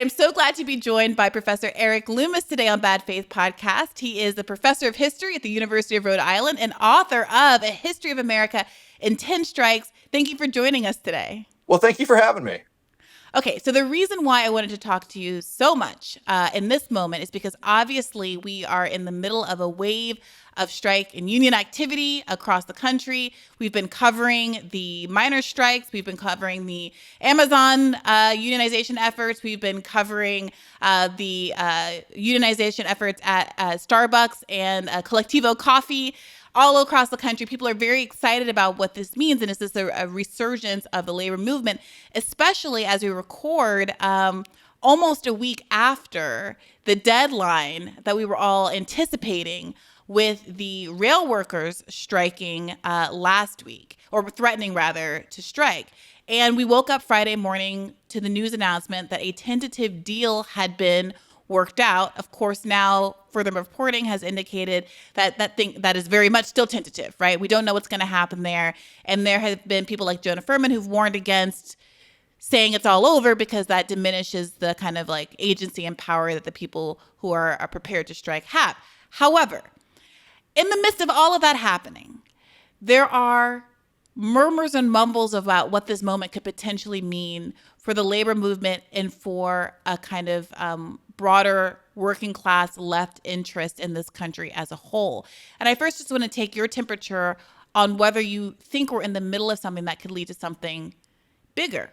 I'm so glad to be joined by Professor Erik Loomis today on Bad Faith Podcast. He is the professor of history at the University of Rhode Island and author of A History of America in 10 Strikes. Thank you for joining us today. Well, thank you for having me. Okay, so the reason why I wanted to talk to you so much in this moment is because obviously we are in the middle of a wave of strike and union activity across the country. We've been covering the miners' strikes. We've been covering the Amazon unionization efforts. We've been covering the unionization efforts at Starbucks and Collectivo Coffee. All across the country, people are very excited about what this means. And is this a resurgence of the labor movement, especially as we record almost a week after the deadline that we were all anticipating with the rail workers striking last week, or threatening rather to strike. And we woke up Friday morning to the news announcement that a tentative deal had been worked out. Of course, now further reporting has indicated that is very much still tentative, right? We don't know what's going to happen there. And there have been people like Jonah Furman who've warned against saying it's all over because that diminishes the kind of like agency and power that the people who are prepared to strike have. However, in the midst of all of that happening, there are murmurs and mumbles about what this moment could potentially mean for the labor movement and for a kind of broader working class left interest in this country as a whole. And I first just want to take your temperature on whether you think we're in the middle of something that could lead to something bigger.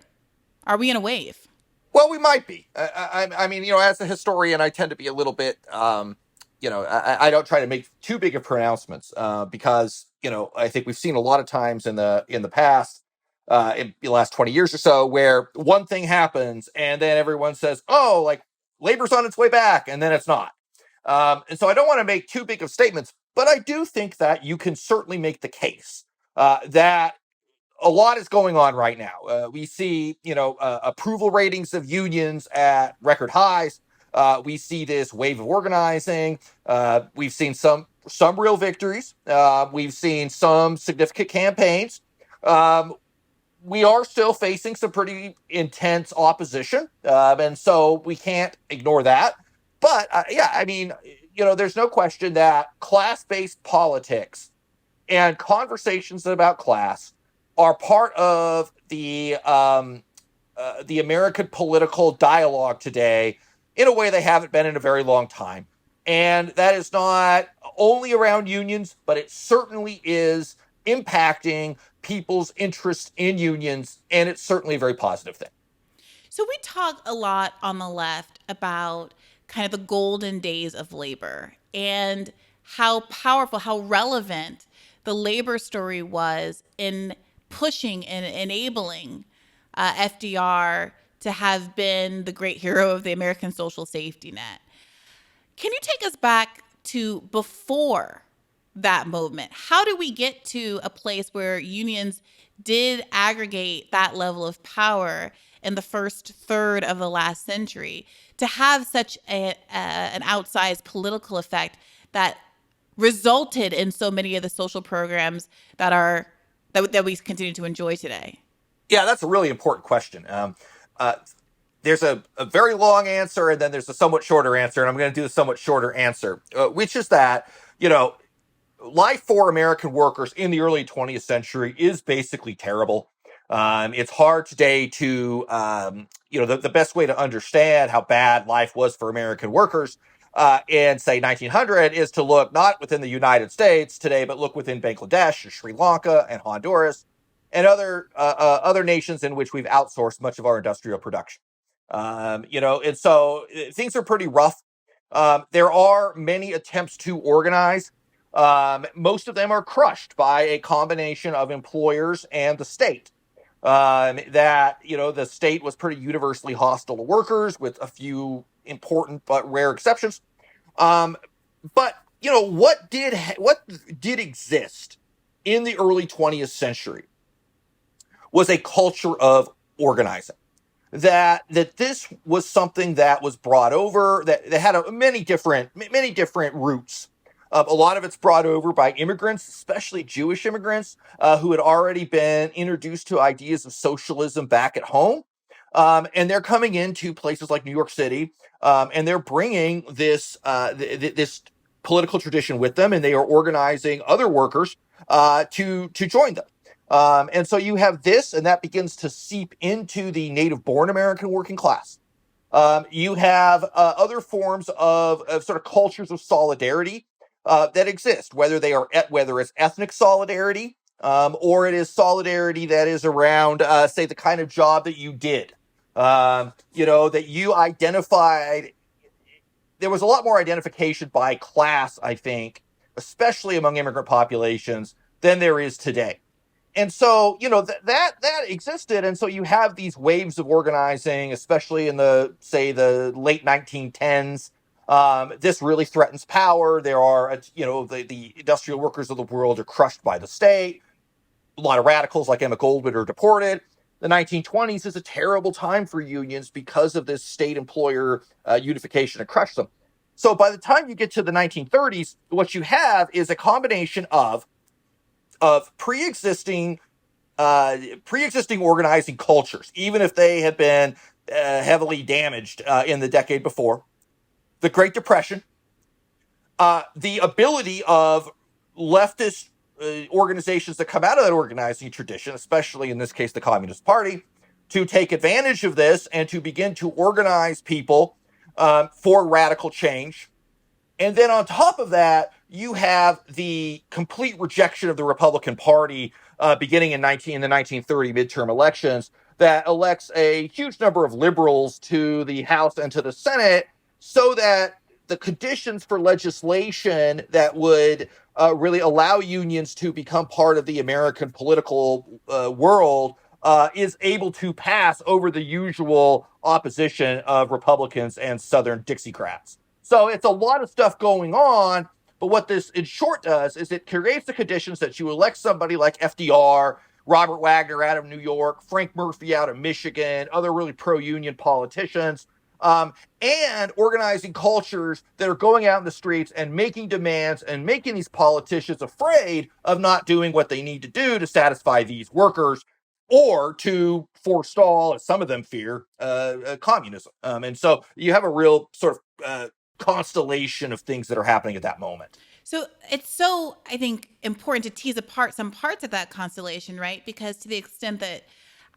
Are we in a wave? Well, we might be. I mean, as a historian, I tend to be a little bit, I don't try to make too big of pronouncements because, I think we've seen a lot of times in the past, in the last 20 years or so, where one thing happens and then everyone says, oh, like labor's on its way back, and then it's not. And so I don't want to make too big of statements, but I do think that you can certainly make the case that a lot is going on right now. We see, approval ratings of unions at record highs. We see this wave of organizing. We've seen some real victories. We've seen some significant campaigns. We are still facing some pretty intense opposition, and so we can't ignore that. But there's no question that class-based politics and conversations about class are part of the American political dialogue today in a way they haven't been in a very long time. And that is not only around unions, but it certainly is impacting people's interest in unions, and it's certainly a very positive thing. So we talk a lot on the left about kind of the golden days of labor and how powerful, how relevant the labor story was in pushing and enabling FDR to have been the great hero of the American social safety net. Can you take us back to before that moment? How do we get to a place where unions did aggregate that level of power in the first third of the last century to have such an outsized political effect that resulted in so many of the social programs that we continue to enjoy today? Yeah, that's a really important question. There's a very long answer, and then there's a somewhat shorter answer, and I'm going to do the somewhat shorter answer, which is that, life for American workers in the early 20th century is basically terrible. It's hard today to, the best way to understand how bad life was for American workers in, say, 1900 is to look not within the United States today, but look within Bangladesh and Sri Lanka and Honduras and other nations in which we've outsourced much of our industrial production. And so things are pretty rough. There are many attempts to organize. Most of them are crushed by a combination of employers and the state. The state was pretty universally hostile to workers, with a few important but rare exceptions. But what did exist in the early 20th century was a culture of organizing. That this was something that was brought over, that had many different roots. A lot of it's brought over by immigrants, especially Jewish immigrants, who had already been introduced to ideas of socialism back at home. And they're coming into places like New York City, and they're bringing this political tradition with them, and they are organizing other workers to join them. And so you have this, and that begins to seep into the native-born American working class. You have other forms of sort of cultures of solidarity that exist, whether it's ethnic solidarity, or it is solidarity that is around, say, the kind of job that you did. That you identified. There was a lot more identification by class, I think, especially among immigrant populations, than there is today. And so, that existed, and so you have these waves of organizing, especially in the late 1910s. This really threatens power. There are, the industrial workers of the world are crushed by the state. A lot of radicals like Emma Goldman are deported. The 1920s is a terrible time for unions because of this state employer unification that crushed them. So by the time you get to the 1930s, what you have is a combination of pre-existing organizing cultures, even if they had been heavily damaged in the decade before. The Great Depression, the ability of leftist organizations that come out of that organizing tradition, especially in this case the Communist Party, to take advantage of this and to begin to organize people for radical change. And then on top of that, you have the complete rejection of the Republican Party beginning in the 1930 midterm elections that elects a huge number of liberals to the House and to the Senate, so that the conditions for legislation that would really allow unions to become part of the American political world is able to pass over the usual opposition of Republicans and Southern Dixiecrats. So it's a lot of stuff going on, but what this in short does is it creates the conditions that you elect somebody like FDR, Robert Wagner out of New York, Frank Murphy out of Michigan, other really pro-union politicians, and organizing cultures that are going out in the streets and making demands and making these politicians afraid of not doing what they need to do to satisfy these workers, or to forestall, as some of them fear, communism. And so you have a real sort of constellation of things that are happening at that moment. So it's so, I think, important to tease apart some parts of that constellation, right? Because to the extent that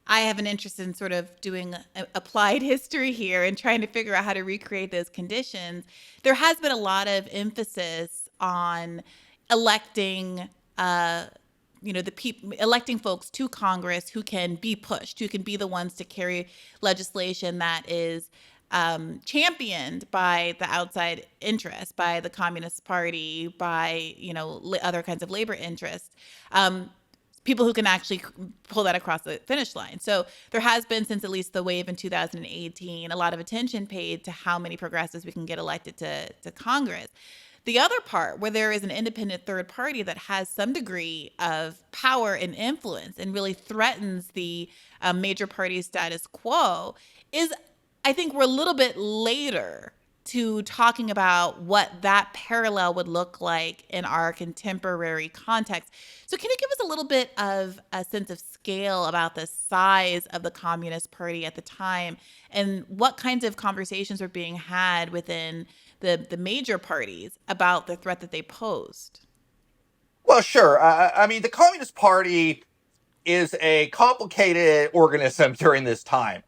I have an interest in sort of doing applied history here and trying to figure out how to recreate those conditions, there has been a lot of emphasis on electing the people, electing folks to Congress who can be pushed, who can be the ones to carry legislation that is championed by the outside interests, by the Communist Party, by other kinds of labor interests. People who can actually pull that across the finish line. So there has been, since at least the wave in 2018, a lot of attention paid to how many progressives we can get elected to Congress. The other part, where there is an independent third party that has some degree of power and influence and really threatens the major party status quo, is, I think, we're a little bit later to talking about what that parallel would look like in our contemporary context. So can you give us a little bit of a sense of scale about the size of the Communist Party at the time, and what kinds of conversations were being had within the major parties about the threat that they posed? Well, sure. I mean, the Communist Party is a complicated organism during this time.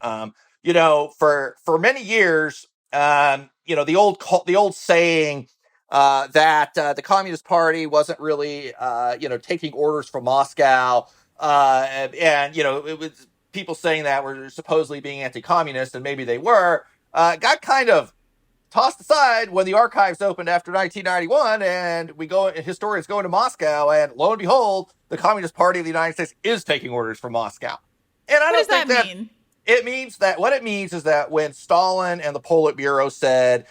For many years, the old saying that the Communist Party wasn't really, taking orders from Moscow, and it was people saying that were supposedly being anti-communist, and maybe they were, got kind of tossed aside when the archives opened after 1991, and historians go into Moscow, and lo and behold, the Communist Party of the United States is taking orders from Moscow. And I What does don't think that that mean? it means that what it means is that when Stalin and the Politburo said,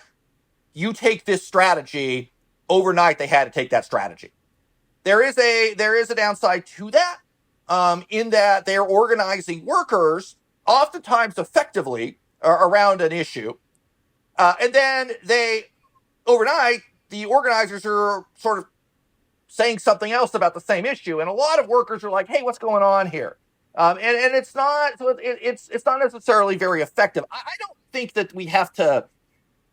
you take this strategy, overnight they had to take that strategy. There is a downside to that, in that they're organizing workers oftentimes effectively around an issue. And then overnight, the organizers are sort of saying something else about the same issue. And a lot of workers are like, hey, what's going on here? And it's not so it's not necessarily very effective. I don't think that we have to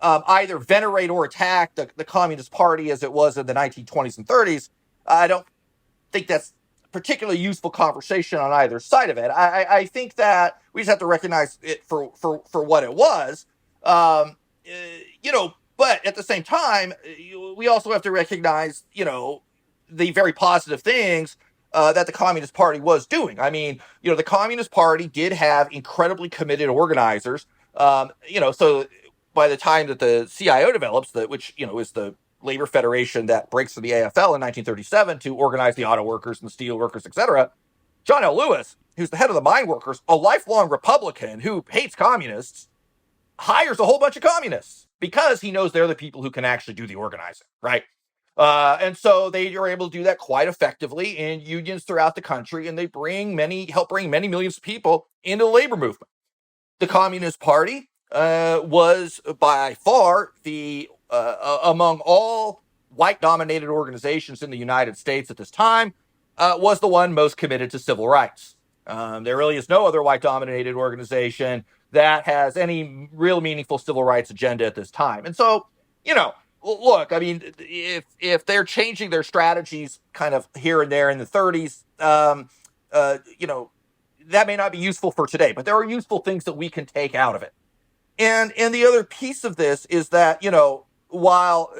either venerate or attack the Communist Party as it was in the 1920s and 30s. I don't think that's a particularly useful conversation on either side of it. I think that we just have to recognize it for what it was. But at the same time, we also have to recognize, the very positive things that the Communist Party was doing. I mean, the Communist Party did have incredibly committed organizers. So by the time that the CIO develops, which is the labor federation that breaks from the AFL in 1937 to organize the auto workers and the steel workers, etc. John L. Lewis, who's the head of the mine workers, a lifelong Republican who hates communists, hires a whole bunch of communists because he knows they're the people who can actually do the organizing, right? And so they are able to do that quite effectively in unions throughout the country, and they help bring many millions of people into the labor movement. The Communist Party was by far the among all white-dominated organizations in the United States at this time, was the one most committed to civil rights. There really is no other white-dominated organization that has any real meaningful civil rights agenda at this time. And so, look, I mean, if they're changing their strategies kind of here and there in the 30s, that may not be useful for today, but there are useful things that we can take out of it. And the other piece of this is that, while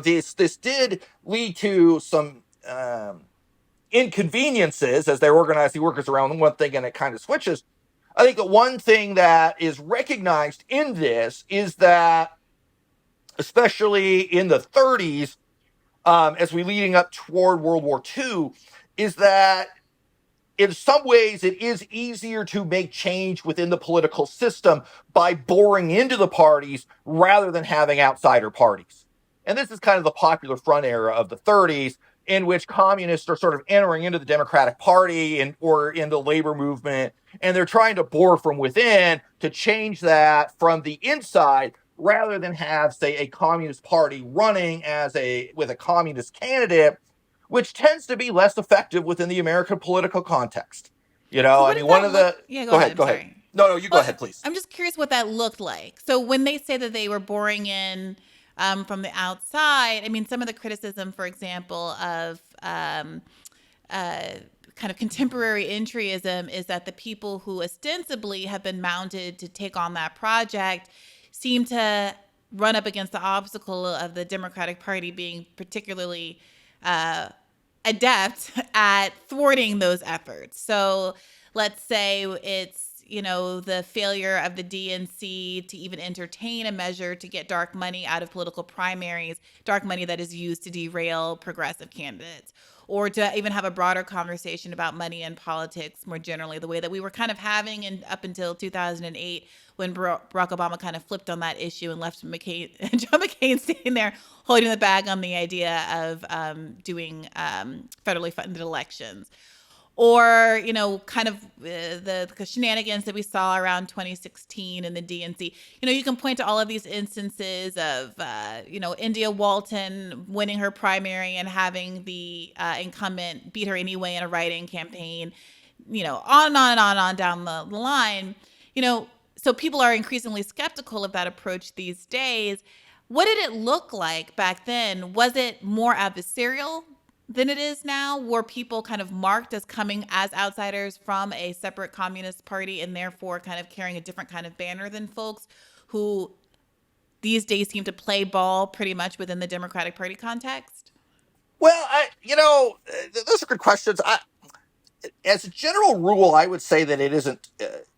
this did lead to some inconveniences as they organize the workers around one thing and it kind of switches, I think that one thing that is recognized in this is that, especially in the 30s, as we leading up toward World War II, is that in some ways it is easier to make change within the political system by boring into the parties rather than having outsider parties. And this is kind of the Popular Front era of the 30s, in which communists are sort of entering into the Democratic Party or in the labor movement, and they're trying to bore from within to change that from the inside rather than have, say, a communist party running with a communist candidate, which tends to be less effective within the American political context. So I what mean, does one that of look? the Yeah, go go ahead. ahead, I'm go ahead. sorry. No, you go Well, ahead, please. I'm just curious what that looked like. So when they say that they were boring in from the outside, I mean, some of the criticism, for example, of kind of contemporary entryism is that the people who ostensibly have been mounted to take on that project seem to run up against the obstacle of the Democratic Party being particularly uh, adept at thwarting those efforts. So let's say it's the failure of the DNC to even entertain a measure to get dark money out of political primaries, dark money that is used to derail progressive candidates, or to even have a broader conversation about money and politics more generally, the way that we were kind of having up until 2008 when Barack Obama kind of flipped on that issue and left John McCain standing there holding the bag on the idea of doing federally funded elections. Or, kind of the shenanigans that we saw around 2016 in the DNC. You can point to all of these instances of, India Walton winning her primary and having the incumbent beat her anyway in a write-in campaign, on and on and on down the line. So people are increasingly skeptical of that approach these days. What did it look like back then? Was it more adversarial than it is now? Were people kind of marked as coming as outsiders from a separate communist party and therefore kind of carrying a different kind of banner than folks who these days seem to play ball pretty much within the Democratic Party context? Well, those are good questions. As a general rule, I would say that it isn't.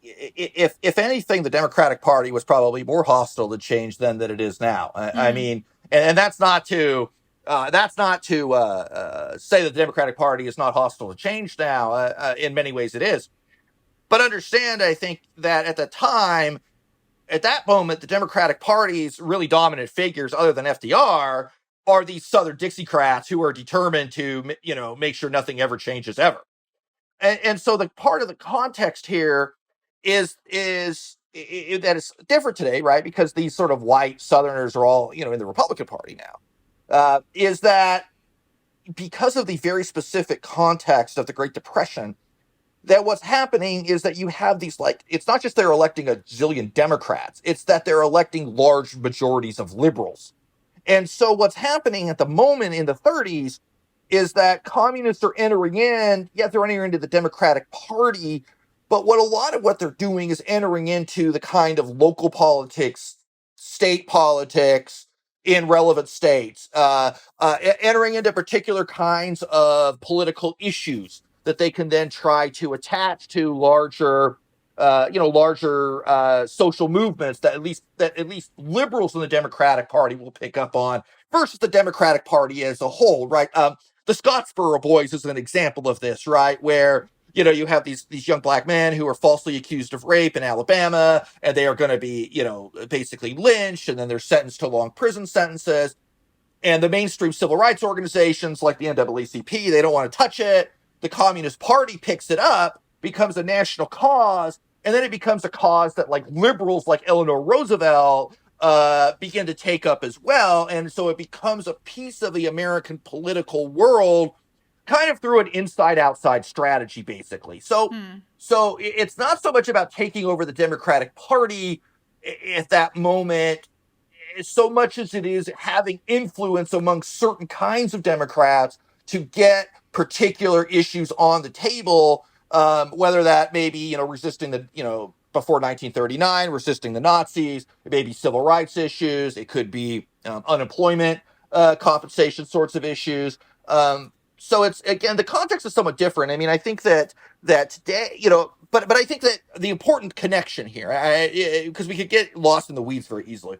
If anything, the Democratic Party was probably more hostile to change then than it is now. I Mm. mean, and that's not to say that the Democratic Party is not hostile to change now. In many ways, it is. But understand, I think that at the time, at that moment, the Democratic Party's really dominant figures, other than FDR, are these Southern Dixiecrats who are determined to, make sure nothing ever changes ever. And so the part of the context here is that it's different today, right? Because these sort of white Southerners are all, in the Republican Party now. Is that because of the very specific context of the Great Depression, that what's happening is that you have these, like, it's not just they're electing a zillion Democrats, it's that they're electing large majorities of liberals. And so what's happening at the moment in the 30s is that communists are entering in, yeah, they're entering into the Democratic Party, but what a lot of what they're doing is entering into the kind of local politics, state politics in relevant states, entering into particular kinds of political issues that they can then try to attach to larger social movements that at least liberals in the Democratic Party will pick up on versus the Democratic Party as a whole, right? The Scottsboro Boys is an example of this, right? Where you have these young black men who are falsely accused of rape in Alabama, and they are going to be basically lynched, and then they're sentenced to long prison sentences. And the mainstream civil rights organizations like the NAACP, they don't want to touch it. The Communist Party picks it up, becomes a national cause, and then it becomes a cause that like liberals like Eleanor Roosevelt begin to take up as well. And so it becomes a piece of the American political world kind of through an inside-outside strategy, basically. So, Hmm. so it's not so much about taking over the Democratic Party at that moment so much as it is having influence among certain kinds of Democrats to get particular issues on the table, whether that may be, resisting before 1939, resisting the Nazis, it may be civil rights issues, it could be unemployment compensation sorts of issues. So it's, again, the context is somewhat different. I mean, I think that today, but I think that the important connection here, because we could get lost in the weeds very easily,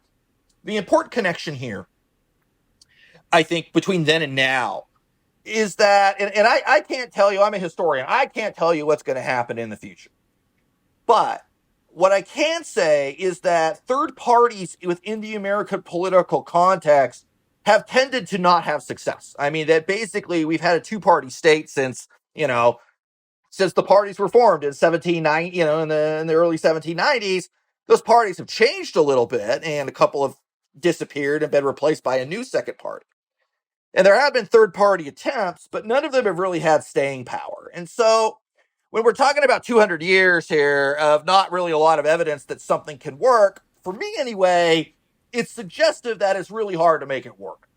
the important connection here, I think, between then and now is that, and I can't tell you, I'm a historian, I can't tell you what's going to happen in the future. But what I can say is that third parties within the American political context have tended to not have success. I mean, that basically we've had a two-party state since the parties were formed in 1790, in the early 1790s. Those parties have changed a little bit, and a couple have disappeared and been replaced by a new second party. And there have been third party attempts, but none of them have really had staying power. And so when we're talking about 200 years here of not really a lot of evidence that something can work, for me anyway, it's suggestive that it's really hard to make it work.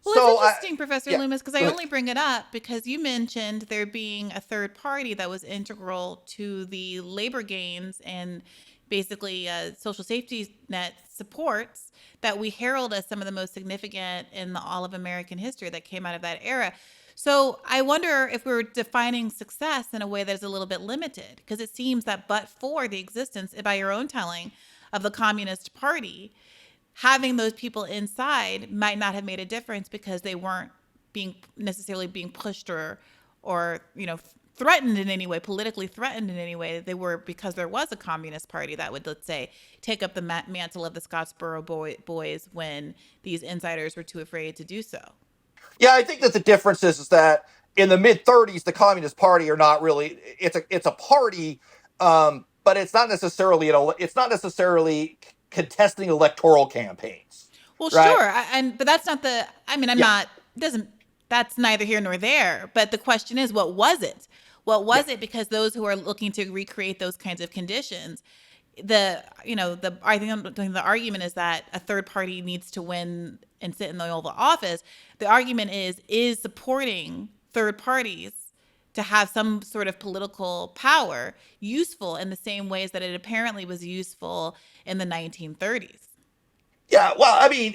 Well, it's So interesting, Professor yeah, Loomis, because I go ahead. only bring it up because you mentioned there being a third party that was integral to the labor gains and basically social safety net supports that we herald as some of the most significant in all of American history that came out of that era. So I wonder if we're defining success in a way that is a little bit limited, because it seems that but for the existence, by your own telling, of the Communist Party, having those people inside might not have made a difference because they weren't being pushed or threatened in any way, politically threatened in any way. They were because there was a communist party that would, let's say, take up the mantle of the Scottsboro Boys when these insiders were too afraid to do so. Yeah, I think that the difference is that in the mid 30s, the Communist Party are not really, it's a party, but it's not necessarily contesting electoral campaigns, Well, right? sure, but that's not the. I mean, I'm Yeah, not. Doesn't That's neither here nor there. But the question is, what was it? What yeah. was it? Because those who are looking to recreate those kinds of conditions, I think the argument is that a third party needs to win and sit in the Oval Office. The argument is supporting third parties to have some sort of political power useful in the same ways that it apparently was useful in the 1930s. Yeah, well, I mean,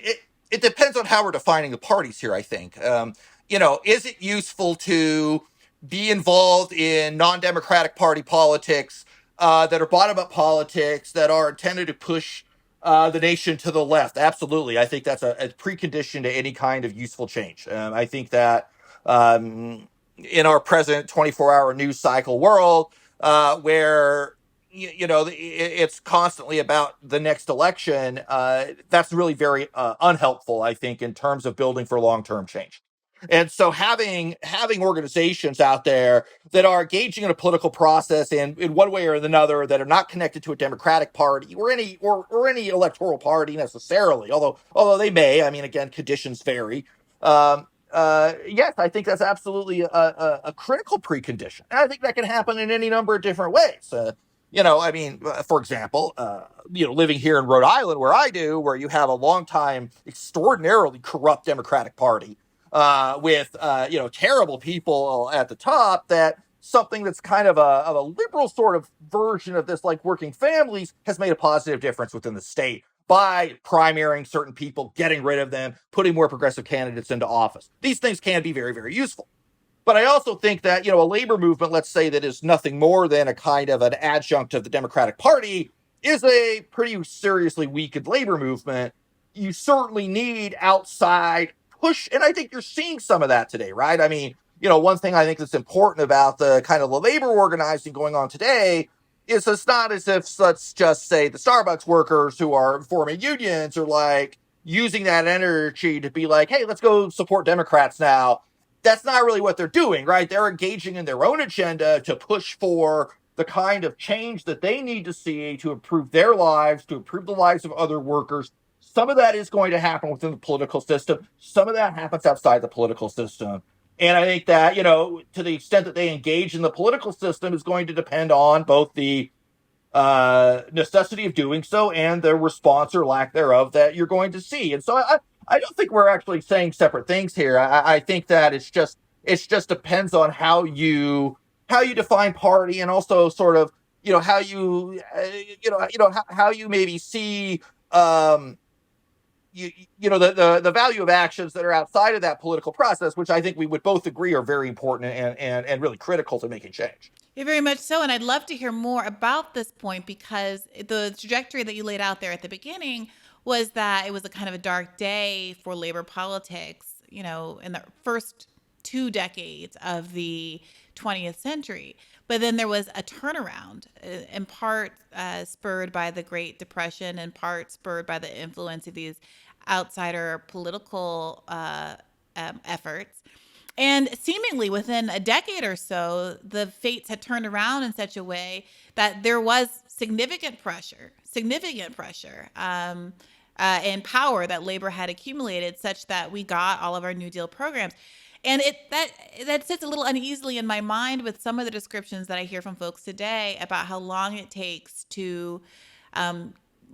it depends on how we're defining the parties here, I think. Is it useful to be involved in non Democratic Party politics that are bottom up politics that are intended to push the nation to the left? Absolutely. I think that's a precondition to any kind of useful change. I think that in our present 24-hour news cycle world, where it's constantly about the next election. That's really very unhelpful, I think, in terms of building for long-term change. And so having organizations out there that are engaging in a political process in one way or another that are not connected to a Democratic Party or any electoral party necessarily, although they may. I mean, again, conditions vary. yes, I think that's absolutely a critical precondition. And I think that can happen in any number of different ways. I mean, for example, living here in Rhode Island, where I do, where you have a long time, extraordinarily corrupt Democratic Party with, terrible people at the top, that something that's kind of a liberal sort of version of this, like working families, has made a positive difference within the state by primarying certain people, getting rid of them, putting more progressive candidates into office. These things can be very, very useful. But I also think that, a labor movement, let's say, that is nothing more than a kind of an adjunct of the Democratic Party, is a pretty seriously weakened labor movement. You certainly need outside push. And I think you're seeing some of that today, right? I mean, one thing I think that's important about the kind of the labor organizing going on today is it's not as if, let's just say, the Starbucks workers who are forming unions are like using that energy to be like, hey, let's go support Democrats now. That's not really what they're doing, right? They're engaging in their own agenda to push for the kind of change that they need to see to improve their lives, to improve the lives of other workers. Some of that is going to happen within the political system. Some of that happens outside the political system. And I think that, to the extent that they engage in the political system is going to depend on both the necessity of doing so and the response or lack thereof that you're going to see. And so I don't think we're actually saying separate things here. I think that it's just depends on how you define party, and also sort of how you how you maybe see the value of actions that are outside of that political process, which I think we would both agree are very important and really critical to making change. Yeah, very much so. And I'd love to hear more about this point, because the trajectory that you laid out there at the beginning was that it was a kind of a dark day for labor politics, in the first 2 decades of the 20th century. But then there was a turnaround, in part spurred by the Great Depression, in part spurred by the influence of these outsider political efforts. And seemingly within a decade or so, the fates had turned around in such a way that there was significant pressure, and power that labor had accumulated, such that we got all of our New Deal programs. And that sits a little uneasily in my mind with some of the descriptions that I hear from folks today about how long it takes to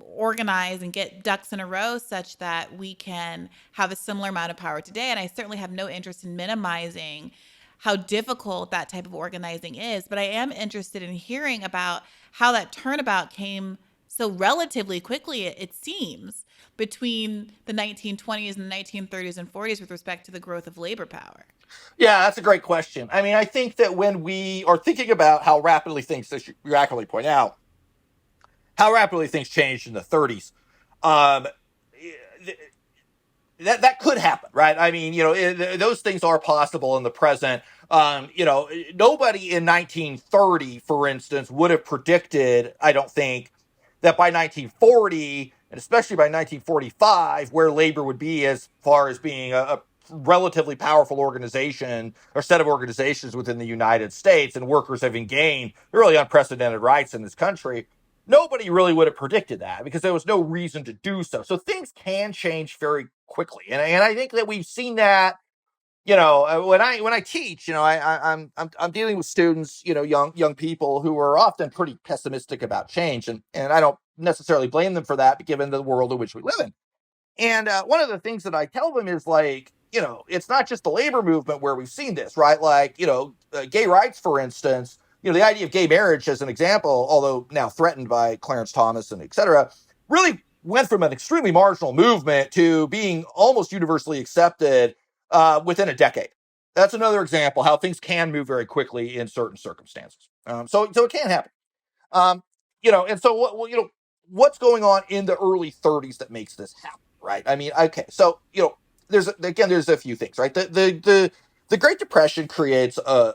organize and get ducks in a row such that we can have a similar amount of power today. And I certainly have no interest in minimizing how difficult that type of organizing is. But I am interested in hearing about how that turnabout came so relatively quickly, it seems, between the 1920s and the 1930s and 40s with respect to the growth of labor power. Yeah, that's a great question. I mean, I think that when we are thinking about how rapidly things, as you accurately point out, how rapidly things changed in the 30s, um, that could happen, right? I mean, those things are possible in the present. Nobody in 1930, for instance, would have predicted, I don't think, that by 1940, and especially by 1945, where labor would be as far as being a relatively powerful organization or set of organizations within the United States, and workers having gained really unprecedented rights in this country. Nobody really would have predicted that, because there was no reason to do so. So things can change very quickly, and I think that we've seen that. When I teach, I'm dealing with students, young people who are often pretty pessimistic about change, and I don't necessarily blame them for that, given the world in which we live in. And one of the things that I tell them is, like, it's not just the labor movement where we've seen this, right? Like, gay rights, for instance, the idea of gay marriage as an example, although now threatened by Clarence Thomas and et cetera, really went from an extremely marginal movement to being almost universally accepted within a decade. That's another example how things can move very quickly in certain circumstances. So it can happen. And so what's going on in the early 30s that makes this happen, right? I mean, okay, so there's a few things, right? The Great Depression creates an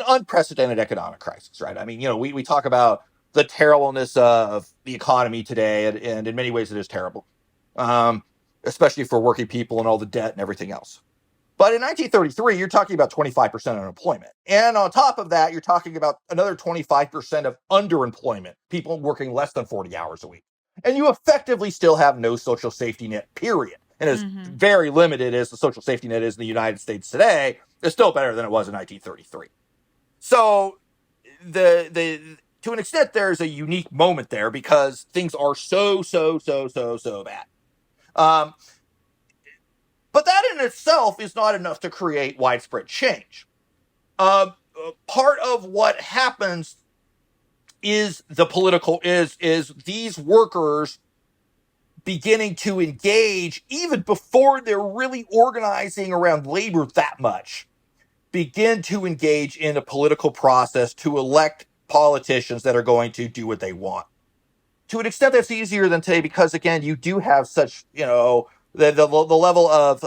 unprecedented economic crisis, right? I mean, we talk about the terribleness of the economy today, and in many ways it is terrible, especially for working people and all the debt and everything else. But in 1933, you're talking about 25% unemployment. And on top of that, you're talking about another 25% of underemployment, people working less than 40 hours a week. And you effectively still have no social safety net, period. and as very limited as the social safety net is in the United States today, it's still better than it was in 1933. So the to an extent, there's a unique moment there because things are so bad. Um, but that in itself is not enough to create widespread change. Part of what happens is these workers beginning to engage even before they're really organizing around labor that much, begin to engage in a political process to elect politicians that are going to do what they want. To an extent, that's easier than today because, again, you do have such, the level of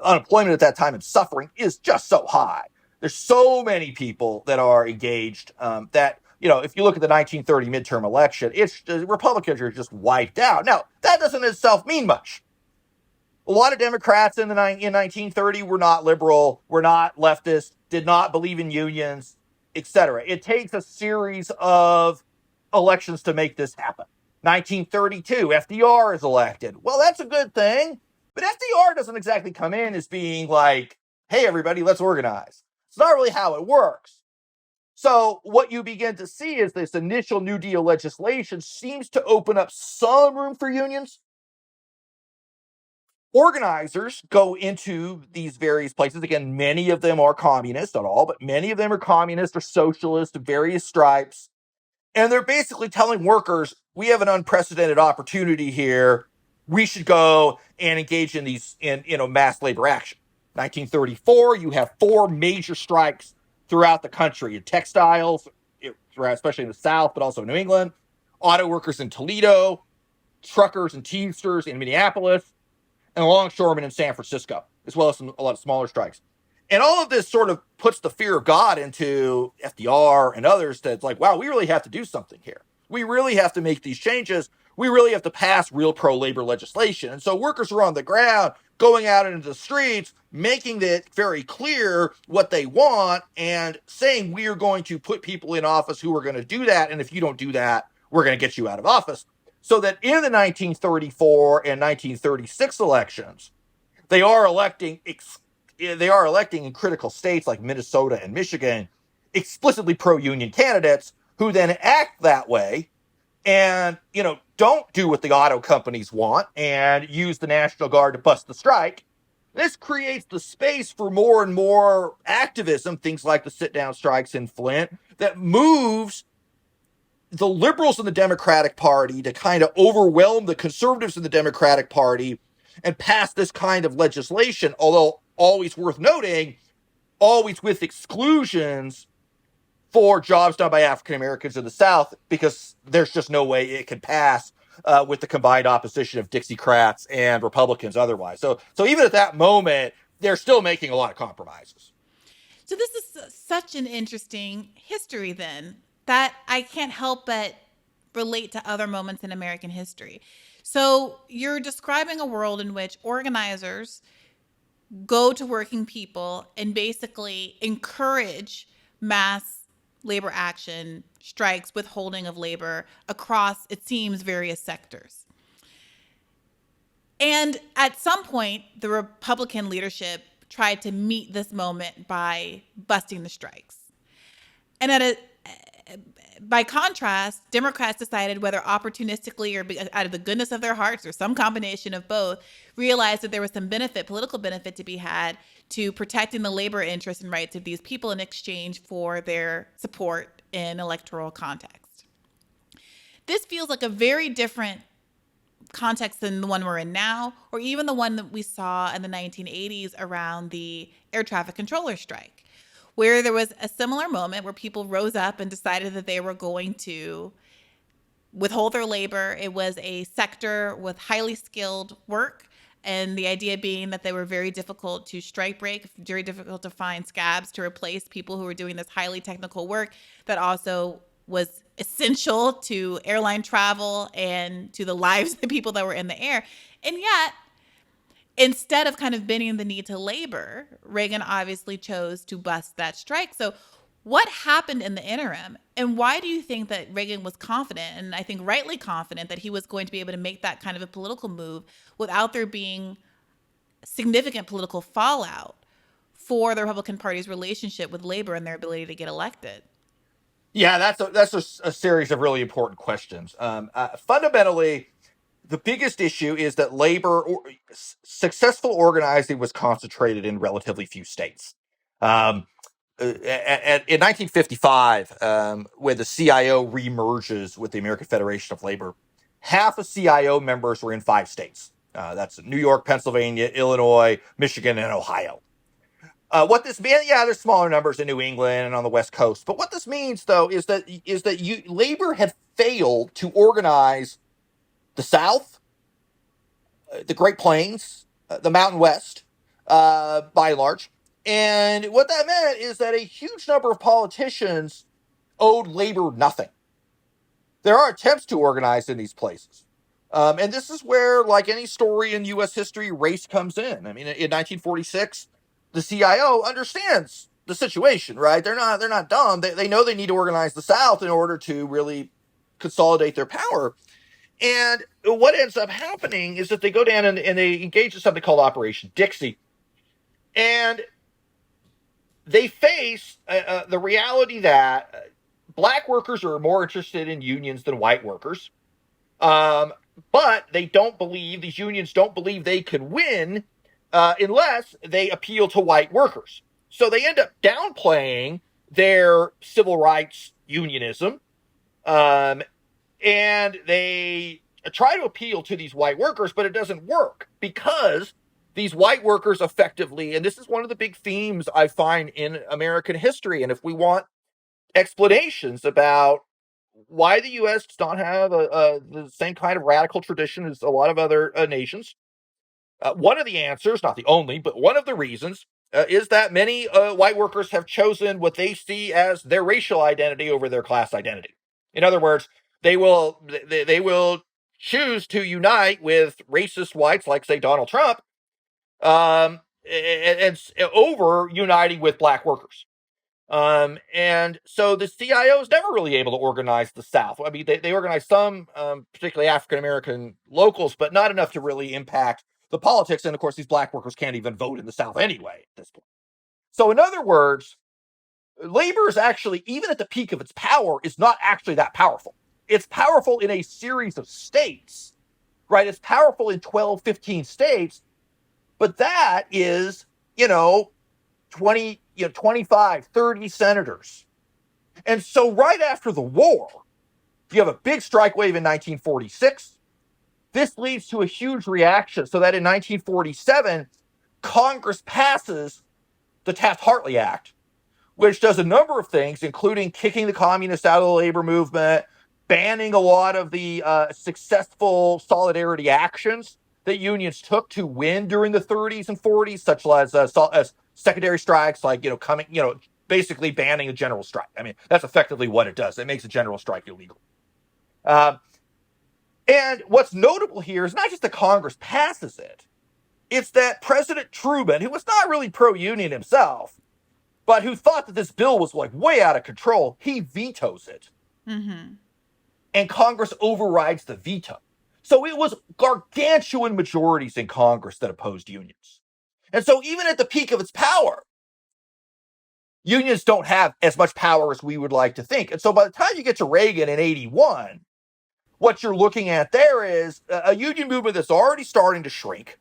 unemployment at that time and suffering is just so high. There's so many people that are engaged that, if you look at the 1930 midterm election, Republicans are just wiped out. Now, that doesn't in itself mean much. A lot of Democrats in 1930 were not liberal, were not leftist, did not believe in unions, etc. It takes a series of elections to make this happen. 1932, FDR is elected. Well, that's a good thing, but FDR doesn't exactly come in as being like, hey, everybody, let's organize. It's not really how it works. So what you begin to see is this initial New Deal legislation seems to open up some room for unions. Organizers go into these various places. Again, many of them are communist, not all, but many of them are communist or socialist of various stripes. And they're basically telling workers, we have an unprecedented opportunity here. We should go and engage in mass labor action. 1934, you have 4 major strikes throughout the country in textiles, especially in the South, but also in New England, auto workers in Toledo, truckers and teamsters in Minneapolis, and longshoremen in San Francisco, as well as a lot of smaller strikes. And all of this sort of puts the fear of God into FDR and others that's like, wow, we really have to do something here. We really have to make these changes. We really have to pass real pro-labor legislation. And so workers are on the ground, going out into the streets, making it very clear what they want and saying we are going to put people in office who are going to do that. And if you don't do that, we're going to get you out of office. So that in the 1934 and 1936 elections, they are electing in critical states like Minnesota and Michigan explicitly pro-union candidates who then act that way and, don't do what the auto companies want and use the National Guard to bust the strike. This creates the space for more and more activism, things like the sit-down strikes in Flint, that moves the liberals in the Democratic Party to kind of overwhelm the conservatives in the Democratic Party and pass this kind of legislation, although always worth noting, always with exclusions for jobs done by African Americans in the South, because there's just no way it could pass with the combined opposition of Dixiecrats and Republicans otherwise. So even at that moment, they're still making a lot of compromises. So this is such an interesting history then that I can't help but relate to other moments in American history. So you're describing a world in which organizers go to working people and basically encourage mass labor action, strikes, withholding of labor across, it seems, various sectors. And at some point, the Republican leadership tried to meet this moment by busting the strikes. And by contrast, Democrats decided, whether opportunistically or out of the goodness of their hearts or some combination of both, realized that there was some political benefit to be had to protecting the labor interests and rights of these people in exchange for their support in electoral context. This feels like a very different context than the one we're in now, or even the one that we saw in the 1980s around the air traffic controller strike, where there was a similar moment where people rose up and decided that they were going to withhold their labor. It was a sector with highly skilled work, and the idea being that they were very difficult to strike break, very difficult to find scabs to replace people who were doing this highly technical work that also was essential to airline travel and to the lives of the people that were in the air. And yet, instead of kind of bending the knee to labor, Reagan obviously chose to bust that strike. So What happened in the interim? And why do you think that Reagan was confident, and I think rightly confident, that he was going to be able to make that kind of a political move without there being significant political fallout for the Republican Party's relationship with labor and their ability to get elected? Yeah, that's a series of really important questions. Fundamentally, the biggest issue is that successful organizing was concentrated in relatively few states. In 1955, when the CIO remerges with the American Federation of Labor, half of CIO members were in 5 states. That's New York, Pennsylvania, Illinois, Michigan, and Ohio. What this means, yeah, there's smaller numbers in New England and on the West Coast. But what this means, though, is that labor had failed to organize the South, the Great Plains, the Mountain West, by and large. And what that meant is that a huge number of politicians owed labor nothing. There are attempts to organize in these places. And this is where, like any story in U.S. history, race comes in. I mean, in 1946, the CIO understands the situation, right? They're not dumb. They know they need to organize the South in order to really consolidate their power. And what ends up happening is that they go down and they engage in something called Operation Dixie. And they face the reality that black workers are more interested in unions than white workers. But these unions don't believe they can win unless they appeal to white workers. So they end up downplaying their civil rights unionism. And they try to appeal to these white workers, but it doesn't work because these white workers effectively, and this is one of the big themes I find in American history, and if we want explanations about why the U.S. does not have the same kind of radical tradition as a lot of other nations, one of the answers, not the only, but one of the reasons, is that many white workers have chosen what they see as their racial identity over their class identity. In other words, they will choose to unite with racist whites like, say, Donald Trump, and over uniting with black workers. And so the CIO is never really able to organize the South. I mean, they organize some, particularly African American locals, but not enough to really impact the politics. And of course, these black workers can't even vote in the South anyway at this point. So, in other words, labor is actually, even at the peak of its power, is not actually that powerful. It's powerful in a series of states, right? It's powerful in 12, 15 states, but that is, 25, 30 senators. And so right after the war, you have a big strike wave in 1946. This leads to a huge reaction so that in 1947, Congress passes the Taft-Hartley Act, which does a number of things, including kicking the communists out of the labor movement, banning a lot of the successful solidarity actions that unions took to win during the 30s and 40s, such as secondary strikes, like, basically banning a general strike. I mean, that's effectively what it does. It makes a general strike illegal. And what's notable here is not just that Congress passes it, it's that President Truman, who was not really pro-union himself, but who thought that this bill was like way out of control, he vetoes it. Mm-hmm. And Congress overrides the veto. So it was gargantuan majorities in Congress that opposed unions. And so even at the peak of its power, unions don't have as much power as we would like to think. And so by the time you get to Reagan in 81, what you're looking at there is a union movement that's already starting to shrink,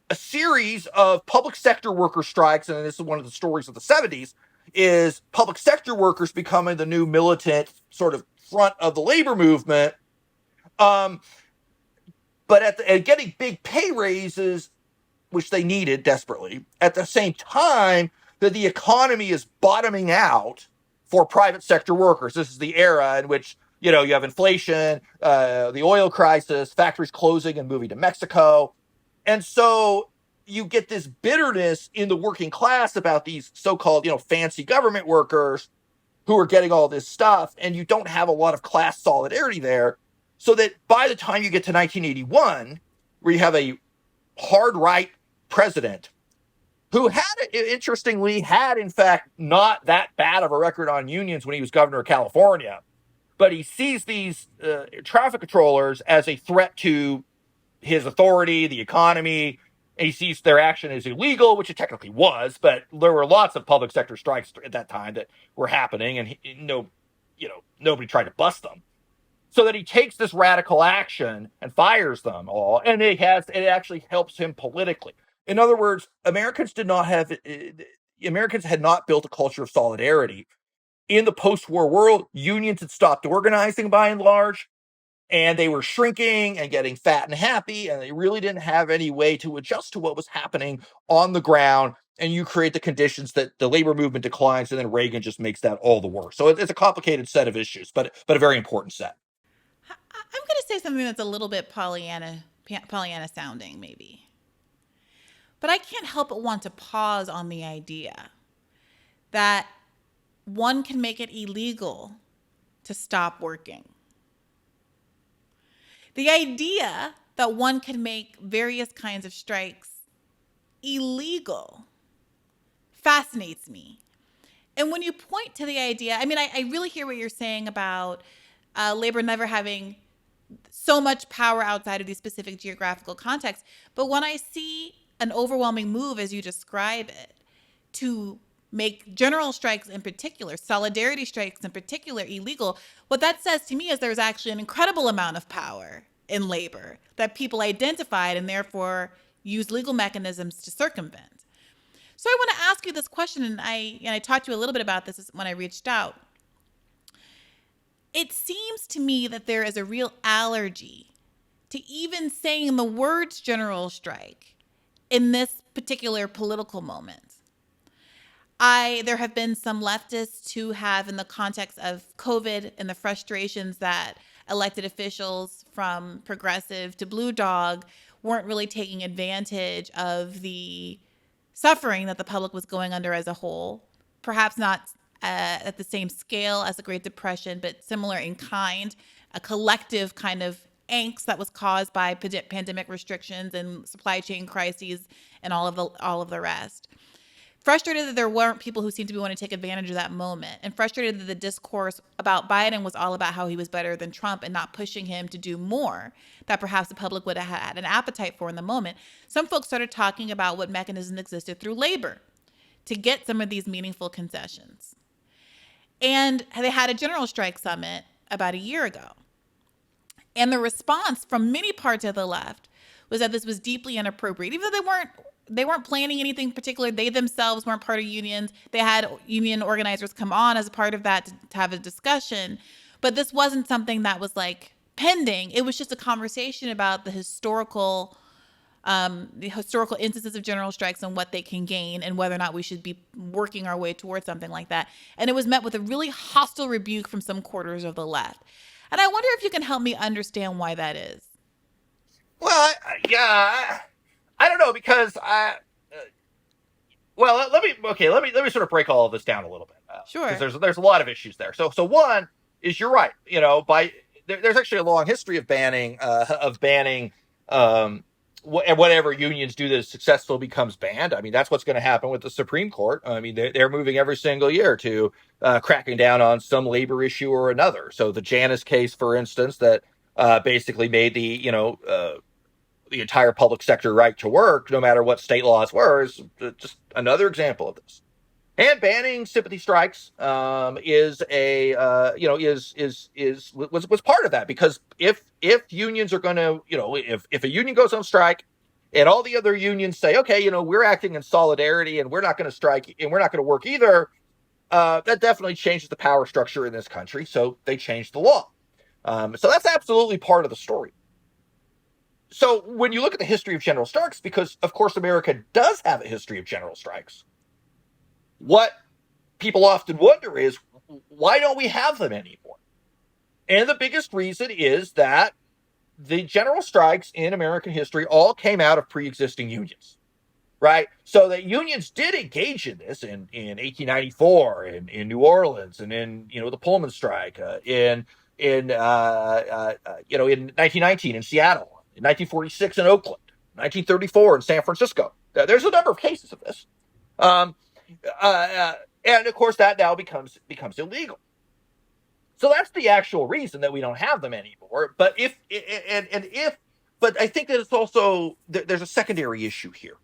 a series of public sector worker strikes, and this is one of the stories of the 70s, is public sector workers becoming the new militant sort of front of the labor movement. But at getting big pay raises, which they needed desperately, at the same time that the economy is bottoming out for private sector workers. This is the era in which, you have inflation, the oil crisis, factories closing and moving to Mexico. And so you get this bitterness in the working class about these so-called, fancy government workers who are getting all this stuff, and you don't have a lot of class solidarity there. So that by the time you get to 1981, where you have a hard right president who interestingly had in fact not that bad of a record on unions when he was governor of California, but he sees these traffic controllers as a threat to his authority, the economy, and he sees their action as illegal, which it technically was, but there were lots of public sector strikes at that time that were happening, and nobody tried to bust them. So that he takes this radical action and fires them all, and it actually helps him politically. In other words, Americans had not built a culture of solidarity. In the post-war world, unions had stopped organizing by and large, and they were shrinking and getting fat and happy, and they really didn't have any way to adjust to what was happening on the ground. And you create the conditions that the labor movement declines, and then Reagan just makes that all the worse. So it's a complicated set of issues, but a very important set. I'm going to say something that's a little bit Pollyanna sounding, maybe. But I can't help but want to pause on the idea that one can make it illegal to stop working. The idea that one can make various kinds of strikes illegal fascinates me. And when you point to the idea, I mean, I really hear what you're saying about labor never having so much power outside of these specific geographical contexts. But when I see an overwhelming move, as you describe it, to make general strikes in particular, solidarity strikes in particular, illegal, what that says to me is there's actually an incredible amount of power in labor that people identified and therefore use legal mechanisms to circumvent. So I want to ask you this question, and I talked to you a little bit about this when I reached out. It seems to me that there is a real allergy to even saying the words general strike in this particular political moment. There have been some leftists who have, in the context of COVID and the frustrations that elected officials from progressive to blue dog weren't really taking advantage of the suffering that the public was going under as a whole, perhaps not at the same scale as the Great Depression, but similar in kind, a collective kind of angst that was caused by pandemic restrictions and supply chain crises and all of the rest. Frustrated that there weren't people who seemed to be wanting to take advantage of that moment, and frustrated that the discourse about Biden was all about how he was better than Trump and not pushing him to do more that perhaps the public would have had an appetite for in the moment. Some folks started talking about what mechanisms existed through labor to get some of these meaningful concessions. And they had a general strike summit about a year ago. And the response from many parts of the left was that this was deeply inappropriate, even though they weren't planning anything particular. They themselves weren't part of unions. They had union organizers come on as a part of that to have a discussion. But this wasn't something that was like pending. It was just a conversation about the historical instances of general strikes and what they can gain and whether or not we should be working our way towards something like that. And it was met with a really hostile rebuke from some quarters of the left. And I wonder if you can help me understand why that is. Well, I don't know, because let me sort of break all of this down a little bit, because Sure. there's a lot of issues there. So one is, you're right. There's actually a long history of banning whatever unions do that is successful becomes banned. I mean, that's what's going to happen with the Supreme Court. I mean, they're moving every single year to cracking down on some labor issue or another. So the Janus case, for instance, that basically made the entire public sector right to work, no matter what state laws were, is just another example of this. And banning sympathy strikes was part of that, because if unions are going to, if a union goes on strike and all the other unions say, okay, we're acting in solidarity and we're not going to strike and we're not going to work either, that definitely changes the power structure in this country. So they changed the law. So that's absolutely part of the story. So when you look at the history of general strikes, because of course America does have a history of general strikes, what people often wonder is, why don't we have them anymore? And the biggest reason is that the general strikes in American history all came out of pre-existing unions, right? So that unions did engage in this in 1894 in New Orleans, and in the Pullman strike, in 1919 in Seattle, in 1946 in Oakland, 1934 in San Francisco. There's a number of cases of this. Um, uh, uh, and of course, that now becomes illegal. So that's the actual reason that we don't have them anymore. But if, but I think that it's also there's a secondary issue here,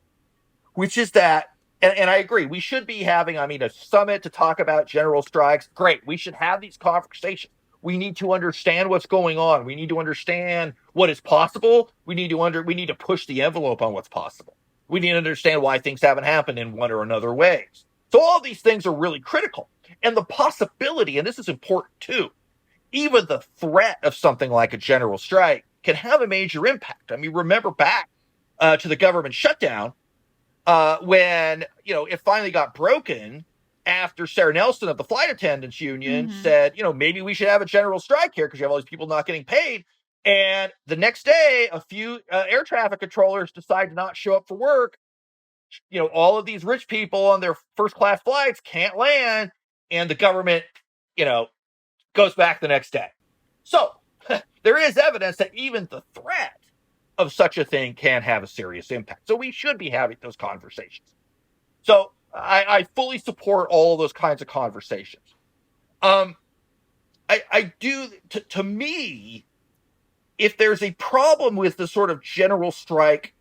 which is that, and I agree, we should be having, I mean, a summit to talk about general strikes. Great. We should have these conversations. We need to understand what's going on. We need to understand what is possible. We need to push the envelope on what's possible. We need to understand why things haven't happened in one or another ways. So all these things are really critical. And the possibility, and this is important too, even the threat of something like a general strike can have a major impact. I mean, remember back to the government shutdown, when it finally got broken after Sarah Nelson of the flight attendants union Mm-hmm. said, maybe we should have a general strike here because you have all these people not getting paid. And the next day, a few air traffic controllers decide to not show up for work. All of these rich people on their first class flights can't land, and the government, goes back the next day. So there is evidence that even the threat of such a thing can have a serious impact. So we should be having those conversations. So I fully support all of those kinds of conversations. I do, to me, if there's a problem with the sort of general strike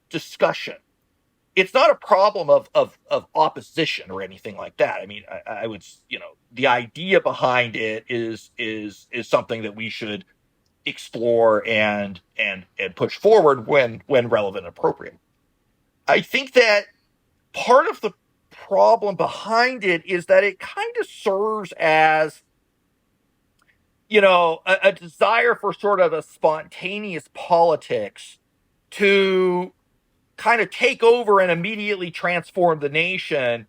discussion, it's not a problem of opposition or anything like that. I mean, I would, the idea behind it is something that we should explore and push forward when relevant and appropriate. I think that part of the problem behind it is that it kind of serves as a desire for sort of a spontaneous politics to kind of take over and immediately transform the nation,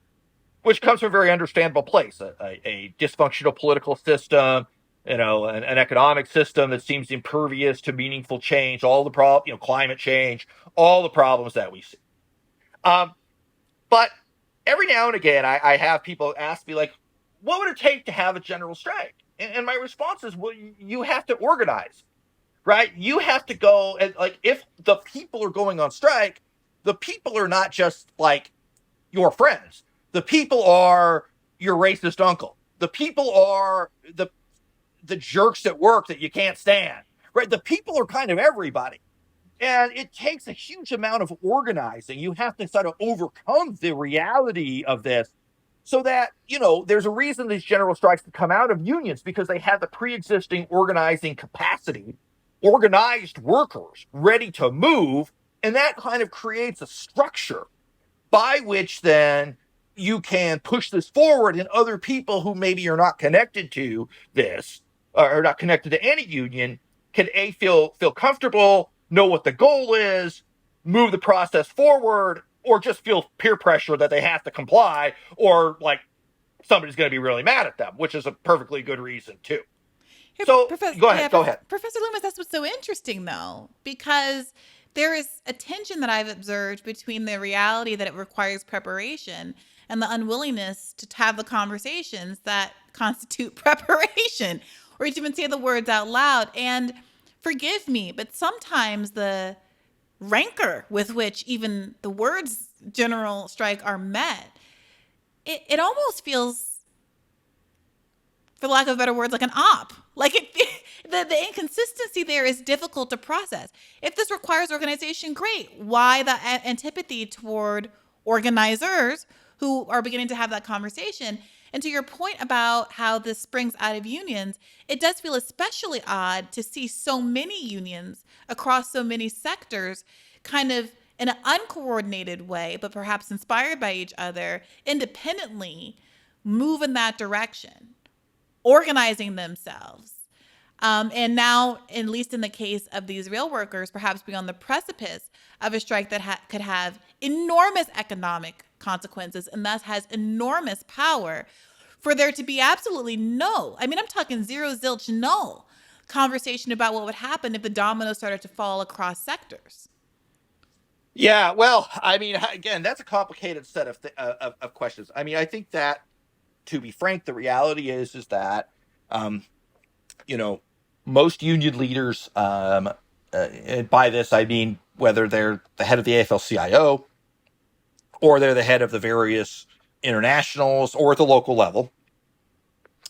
which comes from a very understandable place, a dysfunctional political system, an economic system that seems impervious to meaningful change, all the climate change, all the problems that we see. But every now and again, I have people ask me, like, what would it take to have a general strike? And my response is, well, you have to organize, right? You have to go, and like, if the people are going on strike, the people are not just like your friends. The people are your racist uncle. The people are the jerks at work that you can't stand, right? The people are kind of everybody. And it takes a huge amount of organizing. You have to sort of overcome the reality of this so that, there's a reason these general strikes come out of unions, because they have the pre-existing organizing capacity, organized workers ready to move. And that kind of creates a structure by which then you can push this forward, and other people who maybe are not connected to this or not connected to any union can feel comfortable, know what the goal is, move the process forward, or just feel peer pressure that they have to comply, or like somebody's going to be really mad at them, which is a perfectly good reason too. Hey, So go ahead, go ahead. Professor Loomis, that's what's so interesting, though, because there is a tension that I've observed between the reality that it requires preparation and the unwillingness to have the conversations that constitute preparation, or to even say the words out loud. And forgive me, but sometimes the rancor with which even the words general strike are met, it almost feels, for lack of better words, like an op. Like the inconsistency there is difficult to process. If this requires organization, great. Why the antipathy toward organizers who are beginning to have that conversation? And to your point about how this springs out of unions, it does feel especially odd to see so many unions across so many sectors kind of in an uncoordinated way, but perhaps inspired by each other, independently move in that direction, organizing themselves. And now, at least in the case of these rail workers, perhaps be on the precipice of a strike that could have enormous economic consequences and thus has enormous power, for there to be absolutely no, I mean, I'm talking zero, zilch, no conversation about what would happen if the dominoes started to fall across sectors. Yeah, well, I mean, again, that's a complicated set of questions. I mean, I think that, to be frank, the reality is that, um, you know, most union leaders, and by this I mean whether they're the head of the AFL-CIO or they're the head of the various internationals, or at the local level,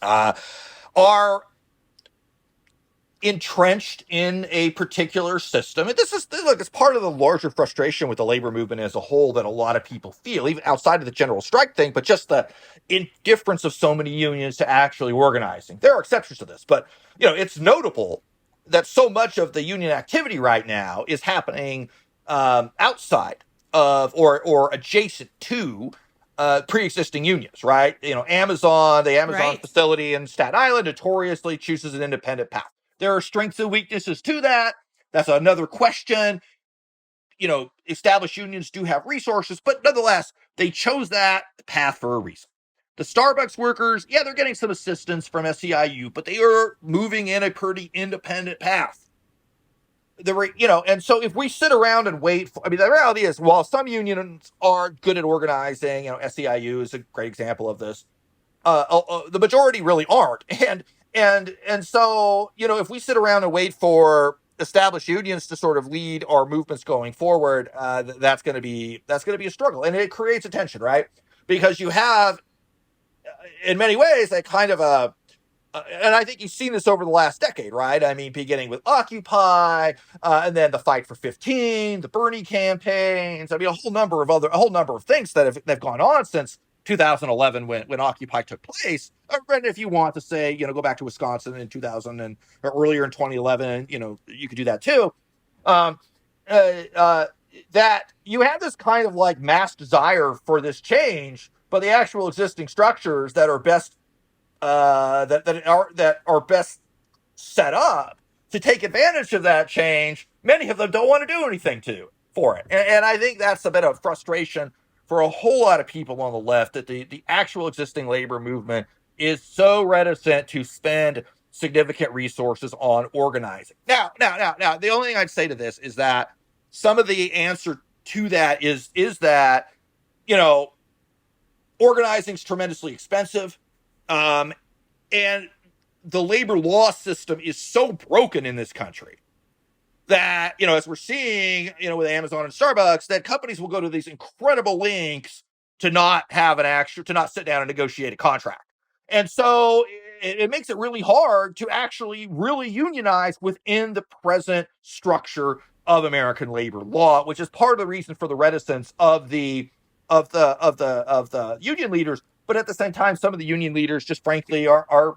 are entrenched in a particular system. And this is, look, it's part of the larger frustration with the labor movement as a whole that a lot of people feel, even outside of the general strike thing, but just the indifference of so many unions to actually organizing. There are exceptions to this, but it's notable that so much of the union activity right now is happening outside of or adjacent to pre-existing unions, right? The Amazon facility in Staten Island notoriously chooses an independent path. There are strengths and weaknesses to that. That's another question. Established unions do have resources, but nonetheless, they chose that path for a reason. The Starbucks workers, yeah, they're getting some assistance from SEIU, but they are moving in a pretty independent path. And so if we sit around and wait, the reality is, while some unions are good at organizing, SEIU is a great example of this. The majority really aren't, and so if we sit around and wait for established unions to sort of lead our movements going forward, that's going to be a struggle, and it creates a tension, right? Because you have, in many ways, a kind of a and I think you've seen this over the last decade, right? Beginning with Occupy, and then the Fight for 15, the Bernie campaigns. A whole number of things that have gone on since 2011 when Occupy took place. And if you want to say, go back to Wisconsin in 2000 or earlier in 2011, you could do that too. That you have this kind of like mass desire for this change, but the actual existing structures that are best that are best set up to take advantage of that change, many of them don't want to do anything for it. And I think that's a bit of frustration for a whole lot of people on the left, that the actual existing labor movement is so reticent to spend significant resources on organizing. Now, the only thing I'd say to this is that some of the answer to that is that, organizing is tremendously expensive. And the labor law system is so broken in this country that, as we're seeing, with Amazon and Starbucks, that companies will go to these incredible lengths to not sit down and negotiate a contract. And so it makes it really hard to actually really unionize within the present structure of American labor law, which is part of the reason for the reticence of the union leaders. But at the same time, some of the union leaders just frankly are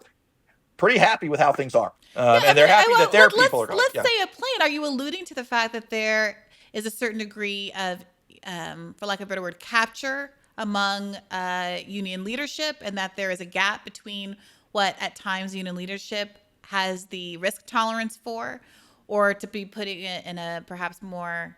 pretty happy with how things are. And they're happy that their people are going. Let's say a plan. Are you alluding to the fact that there is a certain degree of, for lack of a better word, capture among union leadership, and that there is a gap between what at times union leadership has the risk tolerance for, or to be putting it in a perhaps more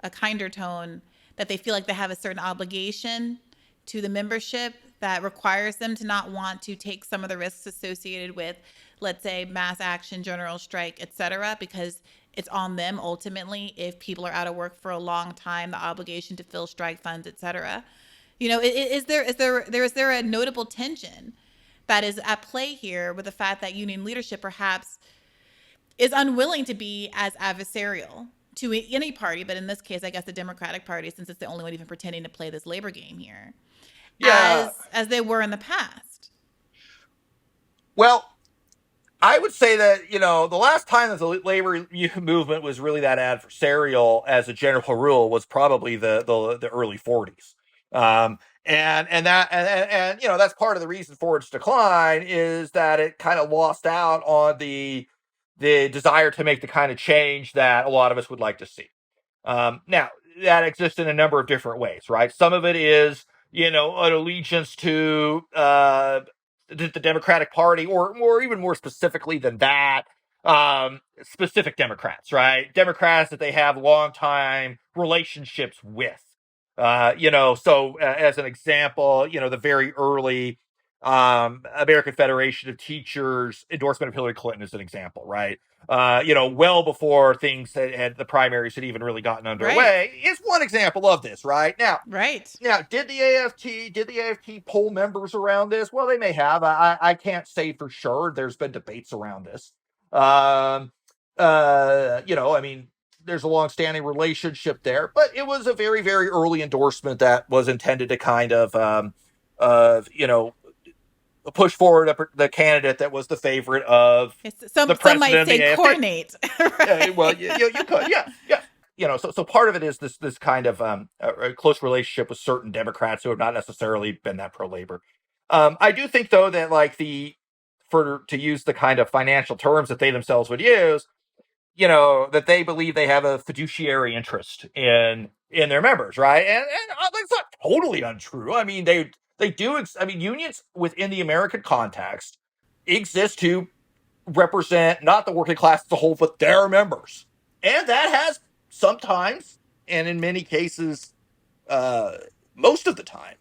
a kinder tone, that they feel like they have a certain obligation to the membership that requires them to not want to take some of the risks associated with, let's say, mass action, general strike, etc., because it's on them ultimately. If people are out of work for a long time, the obligation to fill strike funds, etc. Is there a notable tension that is at play here with the fact that union leadership perhaps is unwilling to be as adversarial to any party, but in this case, I guess the Democratic Party, since it's the only one even pretending to play this labor game here, as they were in the past? Well, I would say that, the last time that the labor movement was really that adversarial as a general rule was probably the early 40s. And that's part of the reason for its decline, is that it kind of lost out on the desire to make the kind of change that a lot of us would like to see. Now, that exists in a number of different ways, right? Some of it is, an allegiance to the Democratic Party, or even more specifically than that, specific Democrats, right? Democrats that they have long-time relationships with. As an example, the very early American Federation of Teachers endorsement of Hillary Clinton is an example, right? Well before things had the primaries had even really gotten underway, is one example of this, right? Now, did the AFT poll members around this? Well, they may have. I can't say for sure. There's been debates around this. there's a long-standing relationship there, but it was a very, very early endorsement that was intended to kind of, you know, push forward the candidate that was the favorite of the Some might president of say the AFD. cornate, Well, right? you could, yeah, yeah. So part of it is this kind of a close relationship with certain Democrats who have not necessarily been that pro labor. I do think though that like for to use the kind of financial terms that they themselves would use, that they believe they have a fiduciary interest in their members, right? And that's not totally untrue. I mean, they do. I mean, unions within the American context exist to represent not the working class as a whole, but their members. And that has sometimes, and in many cases, most of the time,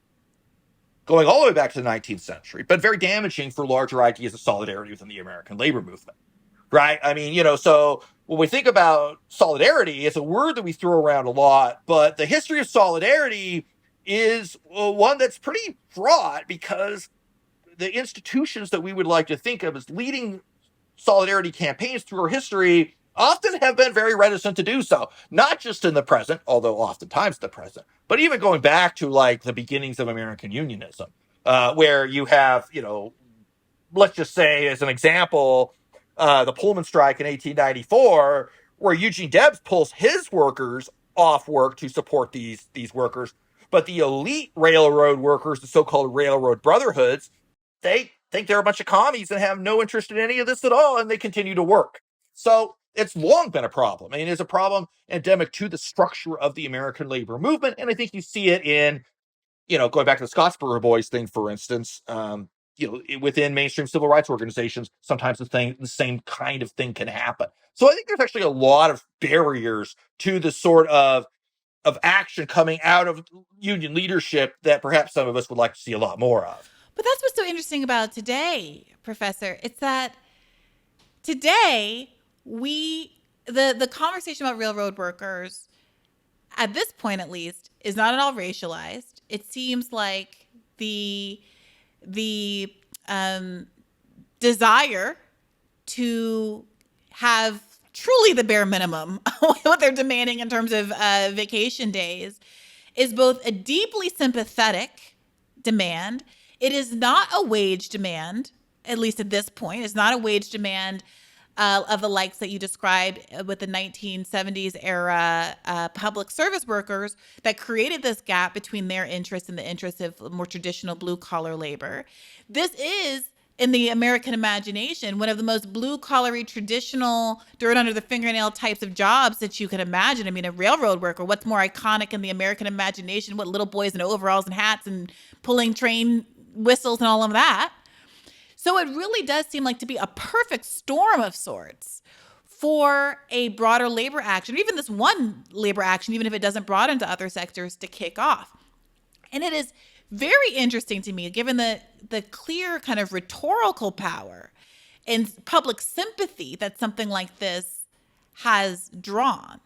going all the way back to the 19th century, but very damaging for larger ideas of solidarity within the American labor movement, right? I mean, so when we think about solidarity, it's a word that we throw around a lot, but the history of solidarity is one that's pretty fraught because the institutions that we would like to think of as leading solidarity campaigns through our history often have been very reticent to do so, not just in the present, although oftentimes the present, but even going back to like the beginnings of American unionism, where you have, let's just say as an example, the Pullman strike in 1894, where Eugene Debs pulls his workers off work to support these workers, but the elite railroad workers, the so-called railroad brotherhoods, they think they're a bunch of commies and have no interest in any of this at all, and they continue to work. So it's long been a problem. I mean, it's a problem endemic to the structure of the American labor movement, and I think you see it in, going back to the Scottsboro Boys thing, for instance. Within mainstream civil rights organizations, sometimes the same kind of thing can happen. So I think there's actually a lot of barriers to the sort of action coming out of union leadership that perhaps some of us would like to see a lot more of. But that's what's so interesting about today, Professor. It's that today the conversation about railroad workers, at this point at least, is not at all racialized. It seems like the desire to have truly the bare minimum, what they're demanding in terms of vacation days, is both a deeply sympathetic demand. It is not a wage demand, at least at this point. It's not a wage demand of the likes that you described with the 1970s era public service workers that created this gap between their interests and the interests of more traditional blue collar labor. This is, in the American imagination, one of the most blue-collary, traditional, dirt under the fingernail types of jobs that you can imagine. I mean, a railroad worker, what's more iconic in the American imagination? What little boys in overalls and hats and pulling train whistles and all of that. So it really does seem like to be a perfect storm of sorts for a broader labor action, or even this one labor action, even if it doesn't broaden to other sectors, to kick off. And it is very interesting to me, given the clear kind of rhetorical power and public sympathy that something like this has drawn,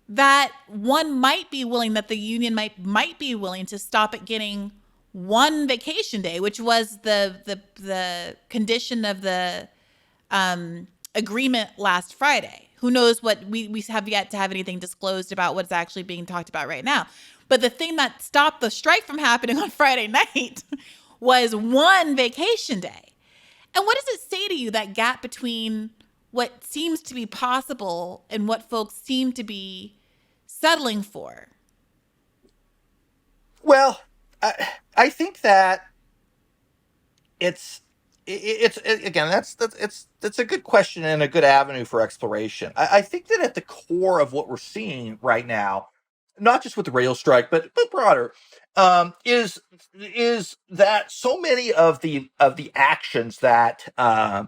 that one might be willing, that the union might be willing to stop at getting one vacation day, which was the condition of the agreement last Friday. Who knows what we have yet to have anything disclosed about what's actually being talked about right now. But the thing that stopped the strike from happening on Friday night was one vacation day. And what does it say to you, that gap between what seems to be possible and what folks seem to be settling for? Well, I think that it's again, that's a good question and a good avenue for exploration. I think that at the core of what we're seeing right now, not just with the rail strike, but broader, is that so many of the actions that have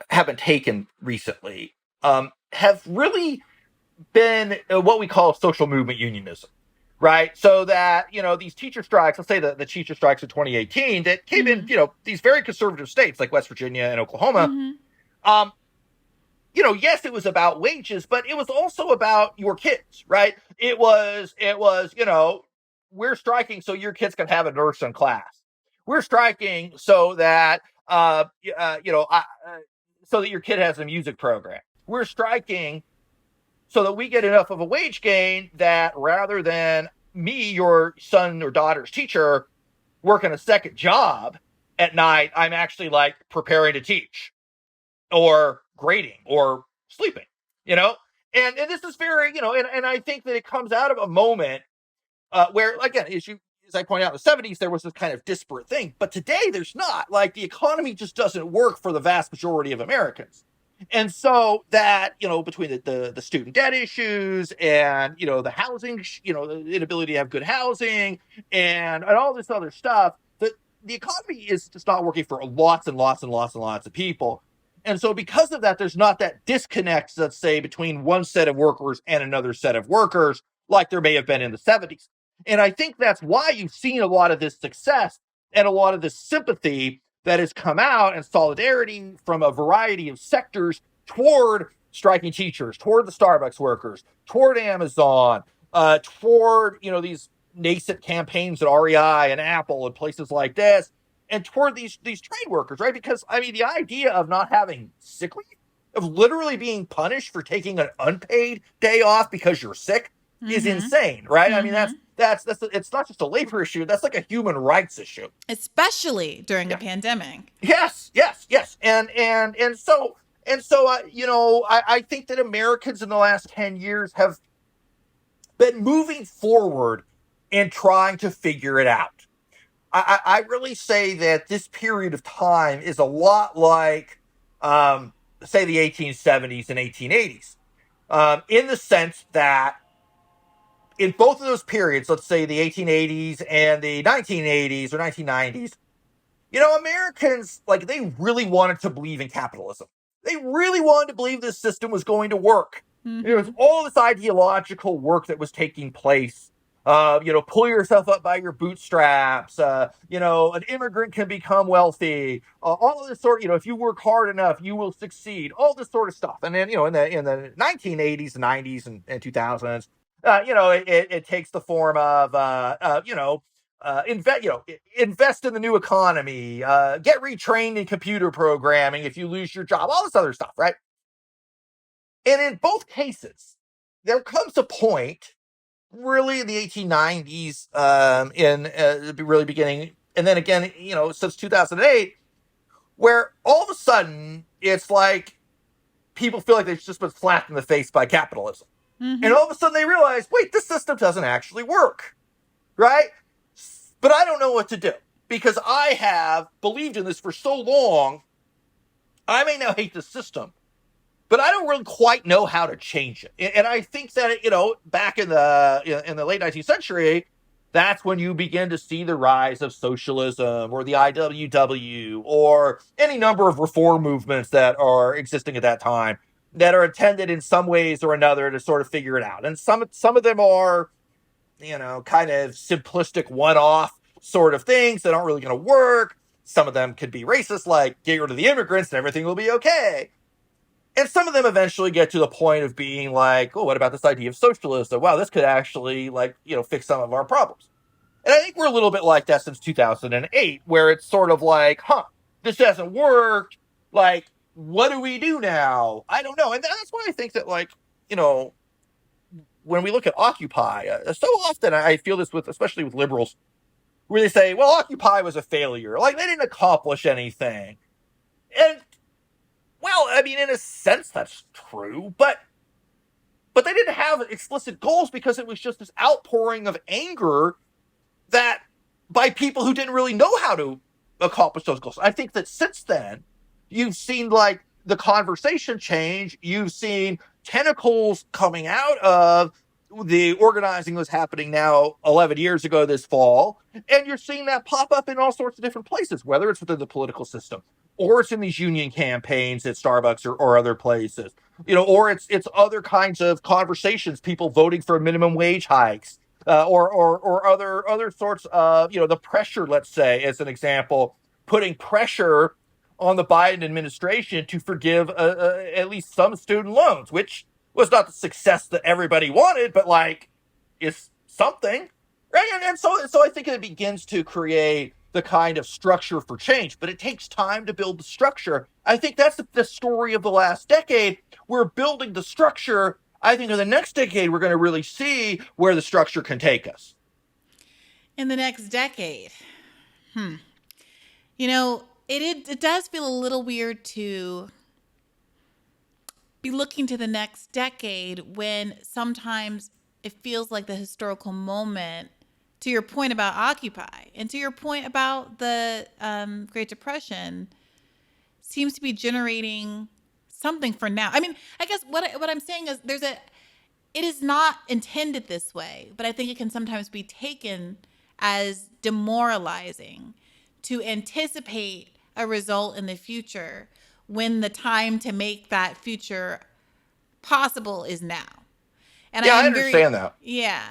been taken recently have really been what we call social movement unionism. Right. So that, these teacher strikes, let's say the teacher strikes of 2018 that came in, these very conservative states like West Virginia and Oklahoma. Um, yes, it was about wages, but it was also about your kids. Right. It was, we're striking so your kids can have a nurse in class. We're striking so that, so that your kid has a music program. we're striking so that we get enough of a wage gain that rather than me, your son or daughter's teacher, working a second job at night, I'm actually like preparing to teach or grading or sleeping, you know? And this is very, and I think that it comes out of a moment where, again, as I point out, in the 70s, there was this kind of disparate thing. But today, there's not. Like, the economy just doesn't work for the vast majority of Americans. And so that, between the student debt issues and, the housing, the inability to have good housing and all this other stuff, the economy is just not working for lots and lots and lots and lots of people. And so because of that, there's not that disconnect, let's say, between one set of workers and another set of workers, like there may have been in the 70s. And I think that's why you've seen a lot of this success and a lot of this sympathy that has come out and solidarity from a variety of sectors toward striking teachers, toward the Starbucks workers, toward Amazon, toward, these nascent campaigns at REI and Apple and places like this, and toward these trade workers, right? Because, I mean, the idea of not having sick leave, of literally being punished for taking an unpaid day off because you're sick, is insane, right? I mean, that's it's not just a labor issue, that's like a human rights issue, especially during a pandemic. Yes. And so I think that Americans in the last 10 years have been moving forward and trying to figure it out. I really say that this period of time is a lot like, say, the 1870s and 1880s, in the sense that in both of those periods, let's say the 1880s and the 1980s or 1990s, Americans, like, they really wanted to believe in capitalism. They really wanted to believe this system was going to work. There was all this ideological work that was taking place. Pull yourself up by your bootstraps. An immigrant can become wealthy. All of this sort of, if you work hard enough, you will succeed. All this sort of stuff. And then, in the 1980s, 90s, and 2000s, it takes the form of, invest in the new economy, get retrained in computer programming if you lose your job, all this other stuff, right? And in both cases, there comes a point, really in the 1890s, in the really beginning, and then again, since 2008, where all of a sudden it's like people feel like they've just been slapped in the face by capitalism. And all of a sudden they realize, wait, this system doesn't actually work, right? But I don't know what to do because I have believed in this for so long. I may now hate the system, but I don't really quite know how to change it. And I think that, back in the late 19th century, that's when you begin to see the rise of socialism or the IWW or any number of reform movements that are existing at that time that are intended in some ways or another to sort of figure it out. And some of them are, kind of simplistic one-off sort of things that aren't really going to work. Some of them could be racist, like get rid of the immigrants and everything will be okay. And some of them eventually get to the point of being like, oh, what about this idea of socialism? Wow, this could actually, fix some of our problems. And I think we're a little bit like that since 2008, where it's sort of like, this hasn't worked. Like, what do we do now? I don't know. And that's why I think that, when we look at Occupy, so often I feel this especially with liberals, where they say, well, Occupy was a failure. Like, they didn't accomplish anything. And, well, I mean, in a sense, that's true, but they didn't have explicit goals because it was just this outpouring of anger that by people who didn't really know how to accomplish those goals. I think that since then, you've seen, the conversation change. You've seen tentacles coming out of the organizing that was happening now 11 years ago this fall. And you're seeing that pop up in all sorts of different places, whether it's within the political system or it's in these union campaigns at Starbucks or other places, or it's other kinds of conversations, people voting for minimum wage hikes, or other sorts of, the pressure, let's say, as an example, putting pressure on the Biden administration to forgive at least some student loans, which was not the success that everybody wanted, but is something, right? And so I think it begins to create the kind of structure for change, but it takes time to build the structure. I think that's the story of the last decade, we're building the structure. I think in the next decade, we're going to really see where the structure can take us. In the next decade. You know, it does feel a little weird to be looking to the next decade when sometimes it feels like the historical moment, to your point about Occupy and to your point about the Great Depression, seems to be generating something for now. I mean, I guess what I'm saying is it is not intended this way, but I think it can sometimes be taken as demoralizing to anticipate a result in the future when the time to make that future possible is now. And I Yeah, I am very, understand that. yeah.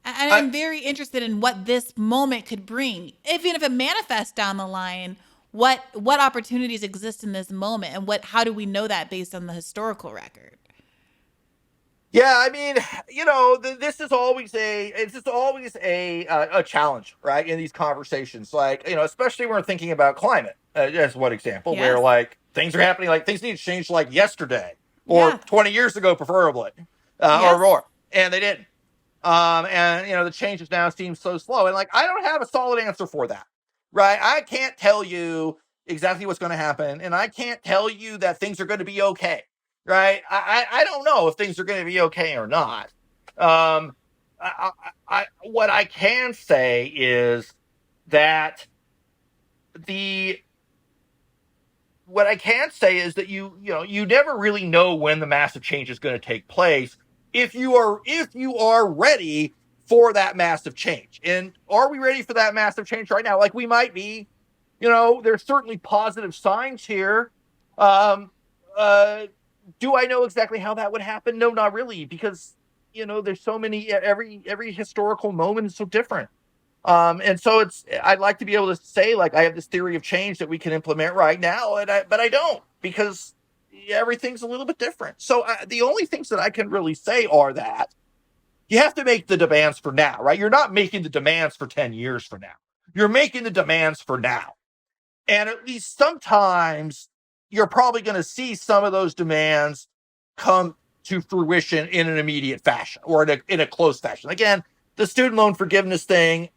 And I, I'm very interested in what this moment could bring. Even if it manifests down the line, what opportunities exist in this moment and how do we know that based on the historical record? Yeah, I mean, this is always a challenge, right? In these conversations, like especially when we're thinking about climate, as one example, where Yes. like things are happening, like things need to change like yesterday or Yeah. 20 years ago, preferably, or Yes. more, and they didn't. And the changes now seem so slow, and like I don't have a solid answer for that, right? I can't tell you exactly what's going to happen, and I can't tell you that things are going to be okay, right? I don't know if things are going to be okay or not. Um, what I can say is that the what I can say is that you never really know when the massive change is going to take place if you are ready for that massive change. And are we ready for that massive change right now? Like we might be. There's certainly positive signs here. Um, do I know exactly how that would happen? No, not really, because there's so many. Every historical moment is so different. And so I'd like to be able to say like I have this theory of change that we can implement right now, but I don't, because everything's a little bit different. So the only things that I can really say are that you have to make the demands for now, right? You're not making the demands for 10 years from now. You're making the demands for now. And at least sometimes you're probably going to see some of those demands come to fruition in an immediate fashion or in a close fashion. Again, the student loan forgiveness thing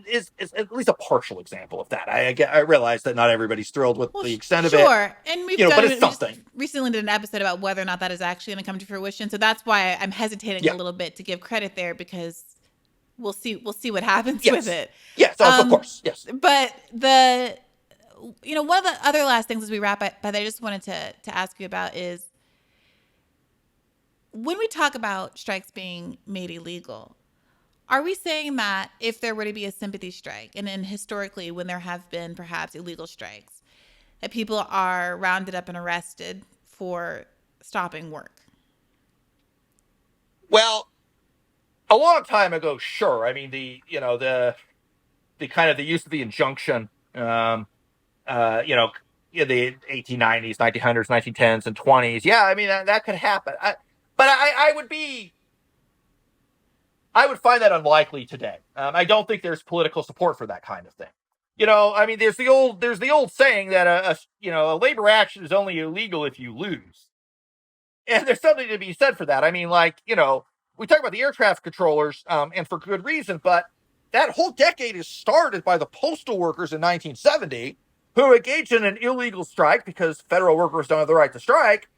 is at least a partial example of that. I realize that not everybody's thrilled with Well, the extent of it, sure. And but it's we just something. recently did an episode about whether or not that is actually going to come to fruition. So that's why I'm hesitating a Yeah. little bit to give credit there, because we'll see what happens with Yes. it. Yes. Of course. Yes. But one of the other last things as we wrap up that I just wanted to ask you about is when we talk about strikes being made illegal, are we saying that if there were to be a sympathy strike, and then historically when there have been perhaps illegal strikes, that people are rounded up and arrested for stopping work? Well, a long time ago, sure. I mean, the kind of the use of the injunction, in the 1890s, 1900s, 1910s, and 20s. Yeah, I mean that could happen. But I would find that unlikely today. I don't think there's political support for that kind of thing. I mean, there's the old saying that a labor action is only illegal if you lose, and there's something to be said for that. I mean, like we talk about the air traffic controllers, and for good reason, but that whole decade is started by the postal workers in 1970 who engaged in an illegal strike because federal workers don't have the right to strike,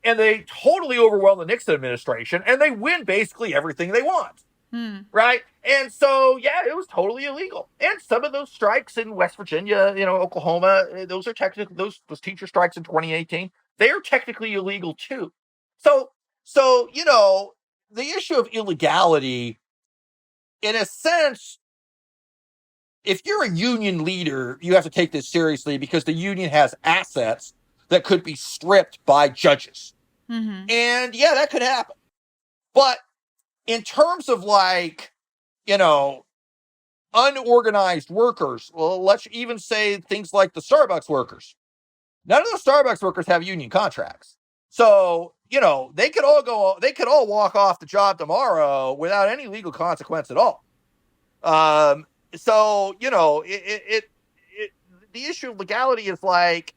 and they totally overwhelm the Nixon administration, and they win basically everything they want. Right. And so, yeah, it was totally illegal. And some of those strikes in West Virginia, Oklahoma, those are technically those teacher strikes in 2018. They are technically illegal too. So, the issue of illegality, in a sense, if you're a union leader, you have to take this seriously because the union has assets that could be stripped by judges. Mm-hmm. And yeah, that could happen. But in terms of unorganized workers, well, let's even say things like the Starbucks workers. None of the Starbucks workers have union contracts. So, they could all walk off the job tomorrow without any legal consequence at all. So, the issue of legality is like,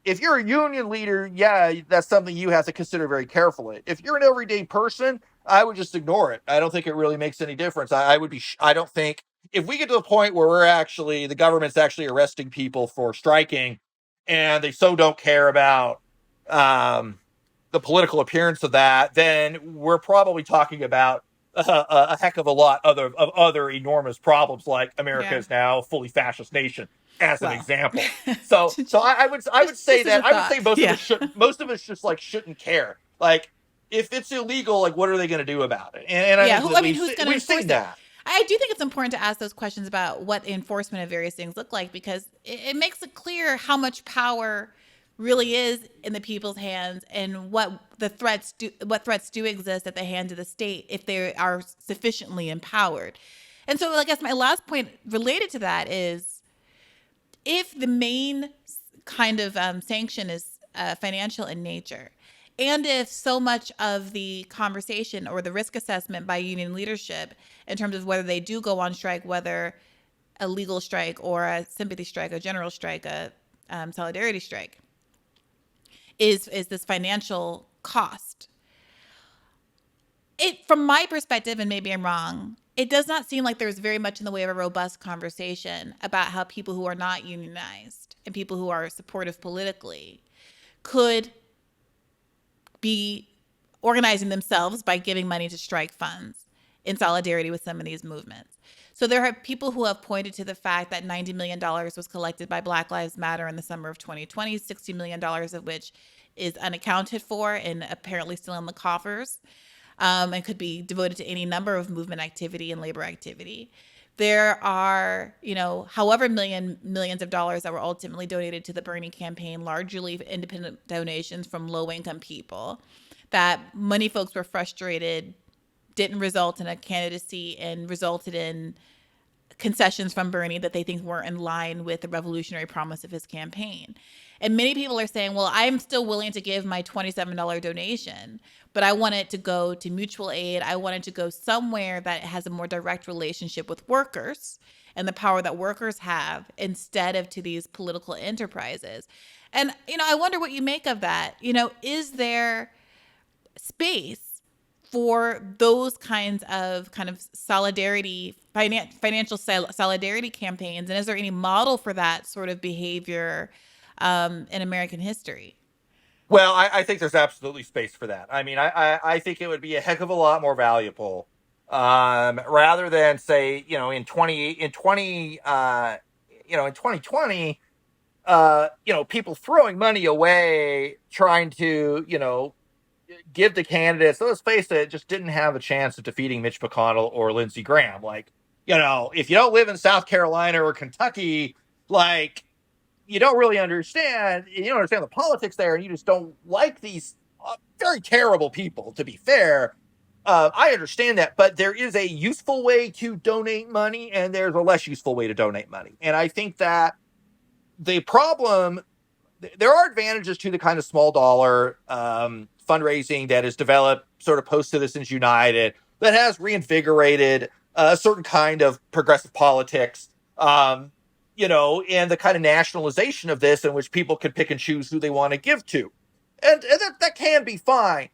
if you're a union leader, yeah, that's something you have to consider very carefully. If you're an everyday person, I would just ignore it. I don't think it really makes any difference. I would be, I don't think if we get to the point where the government's actually arresting people for striking and they so don't care about um, the political appearance of that, then we're probably talking about a heck of a lot of other enormous problems, like America Yeah. is now a fully fascist nation, as an Well, example. So I would say just as a that I would thought. say Yeah. most of us just like shouldn't care. Like if it's illegal, like what are they going to do about it? And I Yeah. think Who, that I mean, who's going to we've enforce seen it? that. I do think it's important to ask those questions about what the enforcement of various things look like, because it makes it clear how much power really is in the people's hands, and what threats do exist at the hands of the state if they are sufficiently empowered. And so I guess my last point related to that is, if the main kind of sanction is financial in nature, and if so much of the conversation or the risk assessment by union leadership in terms of whether they do go on strike, whether a legal strike or a sympathy strike, a general strike, a solidarity strike, is this financial cost, it, from my perspective, and maybe I'm wrong, it does not seem like there's very much in the way of a robust conversation about how people who are not unionized and people who are supportive politically could be organizing themselves by giving money to strike funds in solidarity with some of these movements. So there are people who have pointed to the fact that $90 million was collected by Black Lives Matter in the summer of 2020, $60 million of which is unaccounted for and apparently still in the coffers, and could be devoted to any number of movement activity and labor activity. There are, however millions of dollars that were ultimately donated to the Bernie campaign, largely independent donations from low-income people, that money folks were frustrated didn't result in a candidacy and resulted in concessions from Bernie that they think weren't in line with the revolutionary promise of his campaign. And many people are saying, well, I'm still willing to give my $27 donation, but I want it to go to mutual aid. I want it to go somewhere that has a more direct relationship with workers and the power that workers have, instead of to these political enterprises. And, I wonder what you make of that. Is there space for those kinds of solidarity, financial solidarity campaigns? And is there any model for that sort of behavior in American history? Well, I think there's absolutely space for that. I mean, I think it would be a heck of a lot more valuable, rather than say, in 2020, people throwing money away trying to, give the candidates, let's face it, just didn't have a chance of defeating Mitch McConnell or Lindsey Graham. Like, if you don't live in South Carolina or Kentucky, like, you don't understand the politics there, and you just don't like these very terrible people, to be fair. I understand that, but there is a useful way to donate money, and there's a less useful way to donate money. And I think that the problem, there are advantages to the kind of small dollar fundraising that is developed sort of post Citizens United, that has reinvigorated a certain kind of progressive politics, and the kind of nationalization of this in which people can pick and choose who they want to give to. And that can be fine.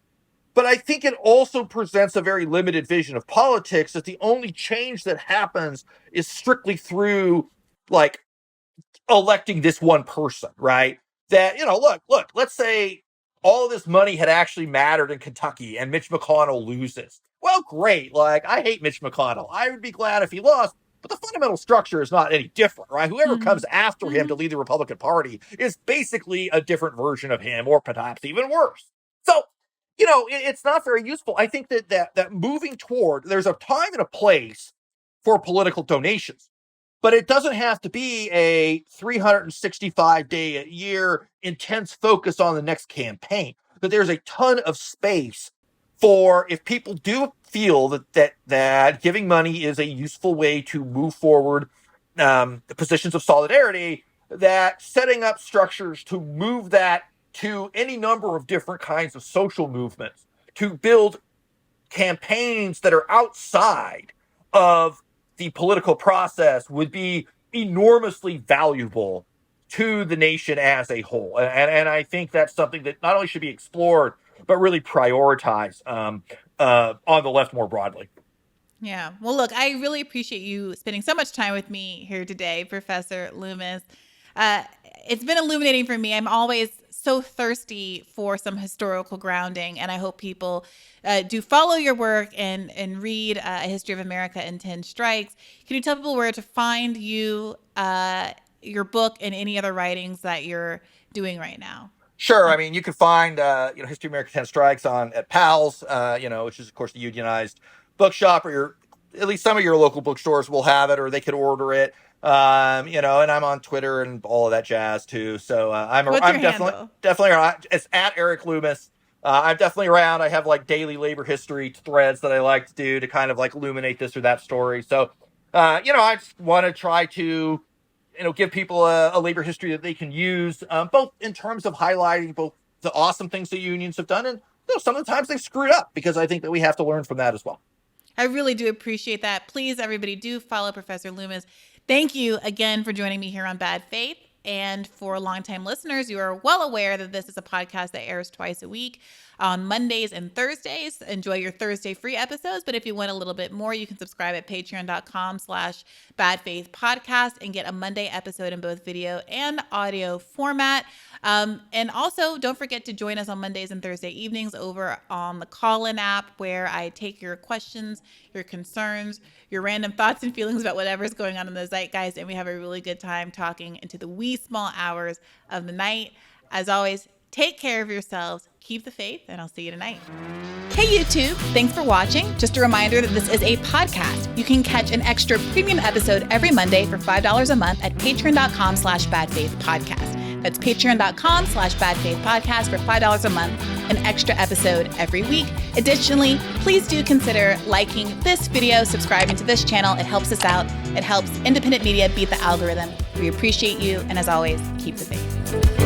But I think it also presents a very limited vision of politics, that the only change that happens is strictly through, like, electing this one person, right? That, look, let's say all this money had actually mattered in Kentucky and Mitch McConnell loses. Well, great. Like, I hate Mitch McConnell. I would be glad if he lost, but the fundamental structure is not any different, right? Whoever Mm-hmm. comes after him Mm-hmm. to lead the Republican Party is basically a different version of him, or perhaps even worse. So, it's not very useful. I think that moving toward, there's a time and a place for political donations, but it doesn't have to be a 365-day a year intense focus on the next campaign. That there's a ton of space for, if people do feel that giving money is a useful way to move forward the positions of solidarity, that setting up structures to move that to any number of different kinds of social movements, to build campaigns that are outside of the political process, would be enormously valuable to the nation as a whole. And I think that's something that not only should be explored, but really prioritized on the left more broadly. Yeah. Well, look, I really appreciate you spending so much time with me here today, Professor Loomis. Uh, it's been illuminating for me. I'm always so thirsty for some historical grounding, and I hope people do follow your work and read A History of America in 10 Strikes. Can you tell people where to find you, your book, and any other writings that you're doing right now? Sure. I mean, you can find History of America 10 Strikes at PALS, which is of course the unionized bookshop, or at least some of your local bookstores will have it, or they could order it. And I'm on Twitter and all of that jazz too. So I'm What's your definitely around. It's at Erik Loomis. I'm definitely around. I have like daily labor history threads that I like to do to kind of like illuminate this or that story. So I just want to try to give people a labor history that they can use, both in terms of highlighting both the awesome things that unions have done, and some of the times they've screwed up, because I think that we have to learn from that as well. I really do appreciate that. Please, everybody, do follow Professor Loomis. Thank you again for joining me here on Bad Faith. And for longtime listeners, you are well aware that this is a podcast that airs twice a week on Mondays and Thursdays. Enjoy your Thursday free episodes. But if you want a little bit more, you can subscribe at patreon.com/badfaithpodcast and get a Monday episode in both video and audio format. And also, don't forget to join us on Mondays and Thursday evenings over on the Call-In app, where I take your questions, your concerns, your random thoughts and feelings about whatever's going on in the zeitgeist, and we have a really good time talking into the wee small hours of the night. As always, take care of yourselves, keep the faith, and I'll see you tonight. Hey YouTube, thanks for watching. Just a reminder that this is a podcast. You can catch an extra premium episode every Monday for $5 a month at patreon.com/badfaithpodcast. That's patreon.com/badfaithpodcast for $5 a month, an extra episode every week. Additionally, please do consider liking this video, subscribing to this channel. It helps us out. It helps independent media beat the algorithm. We appreciate you. And as always, keep the faith.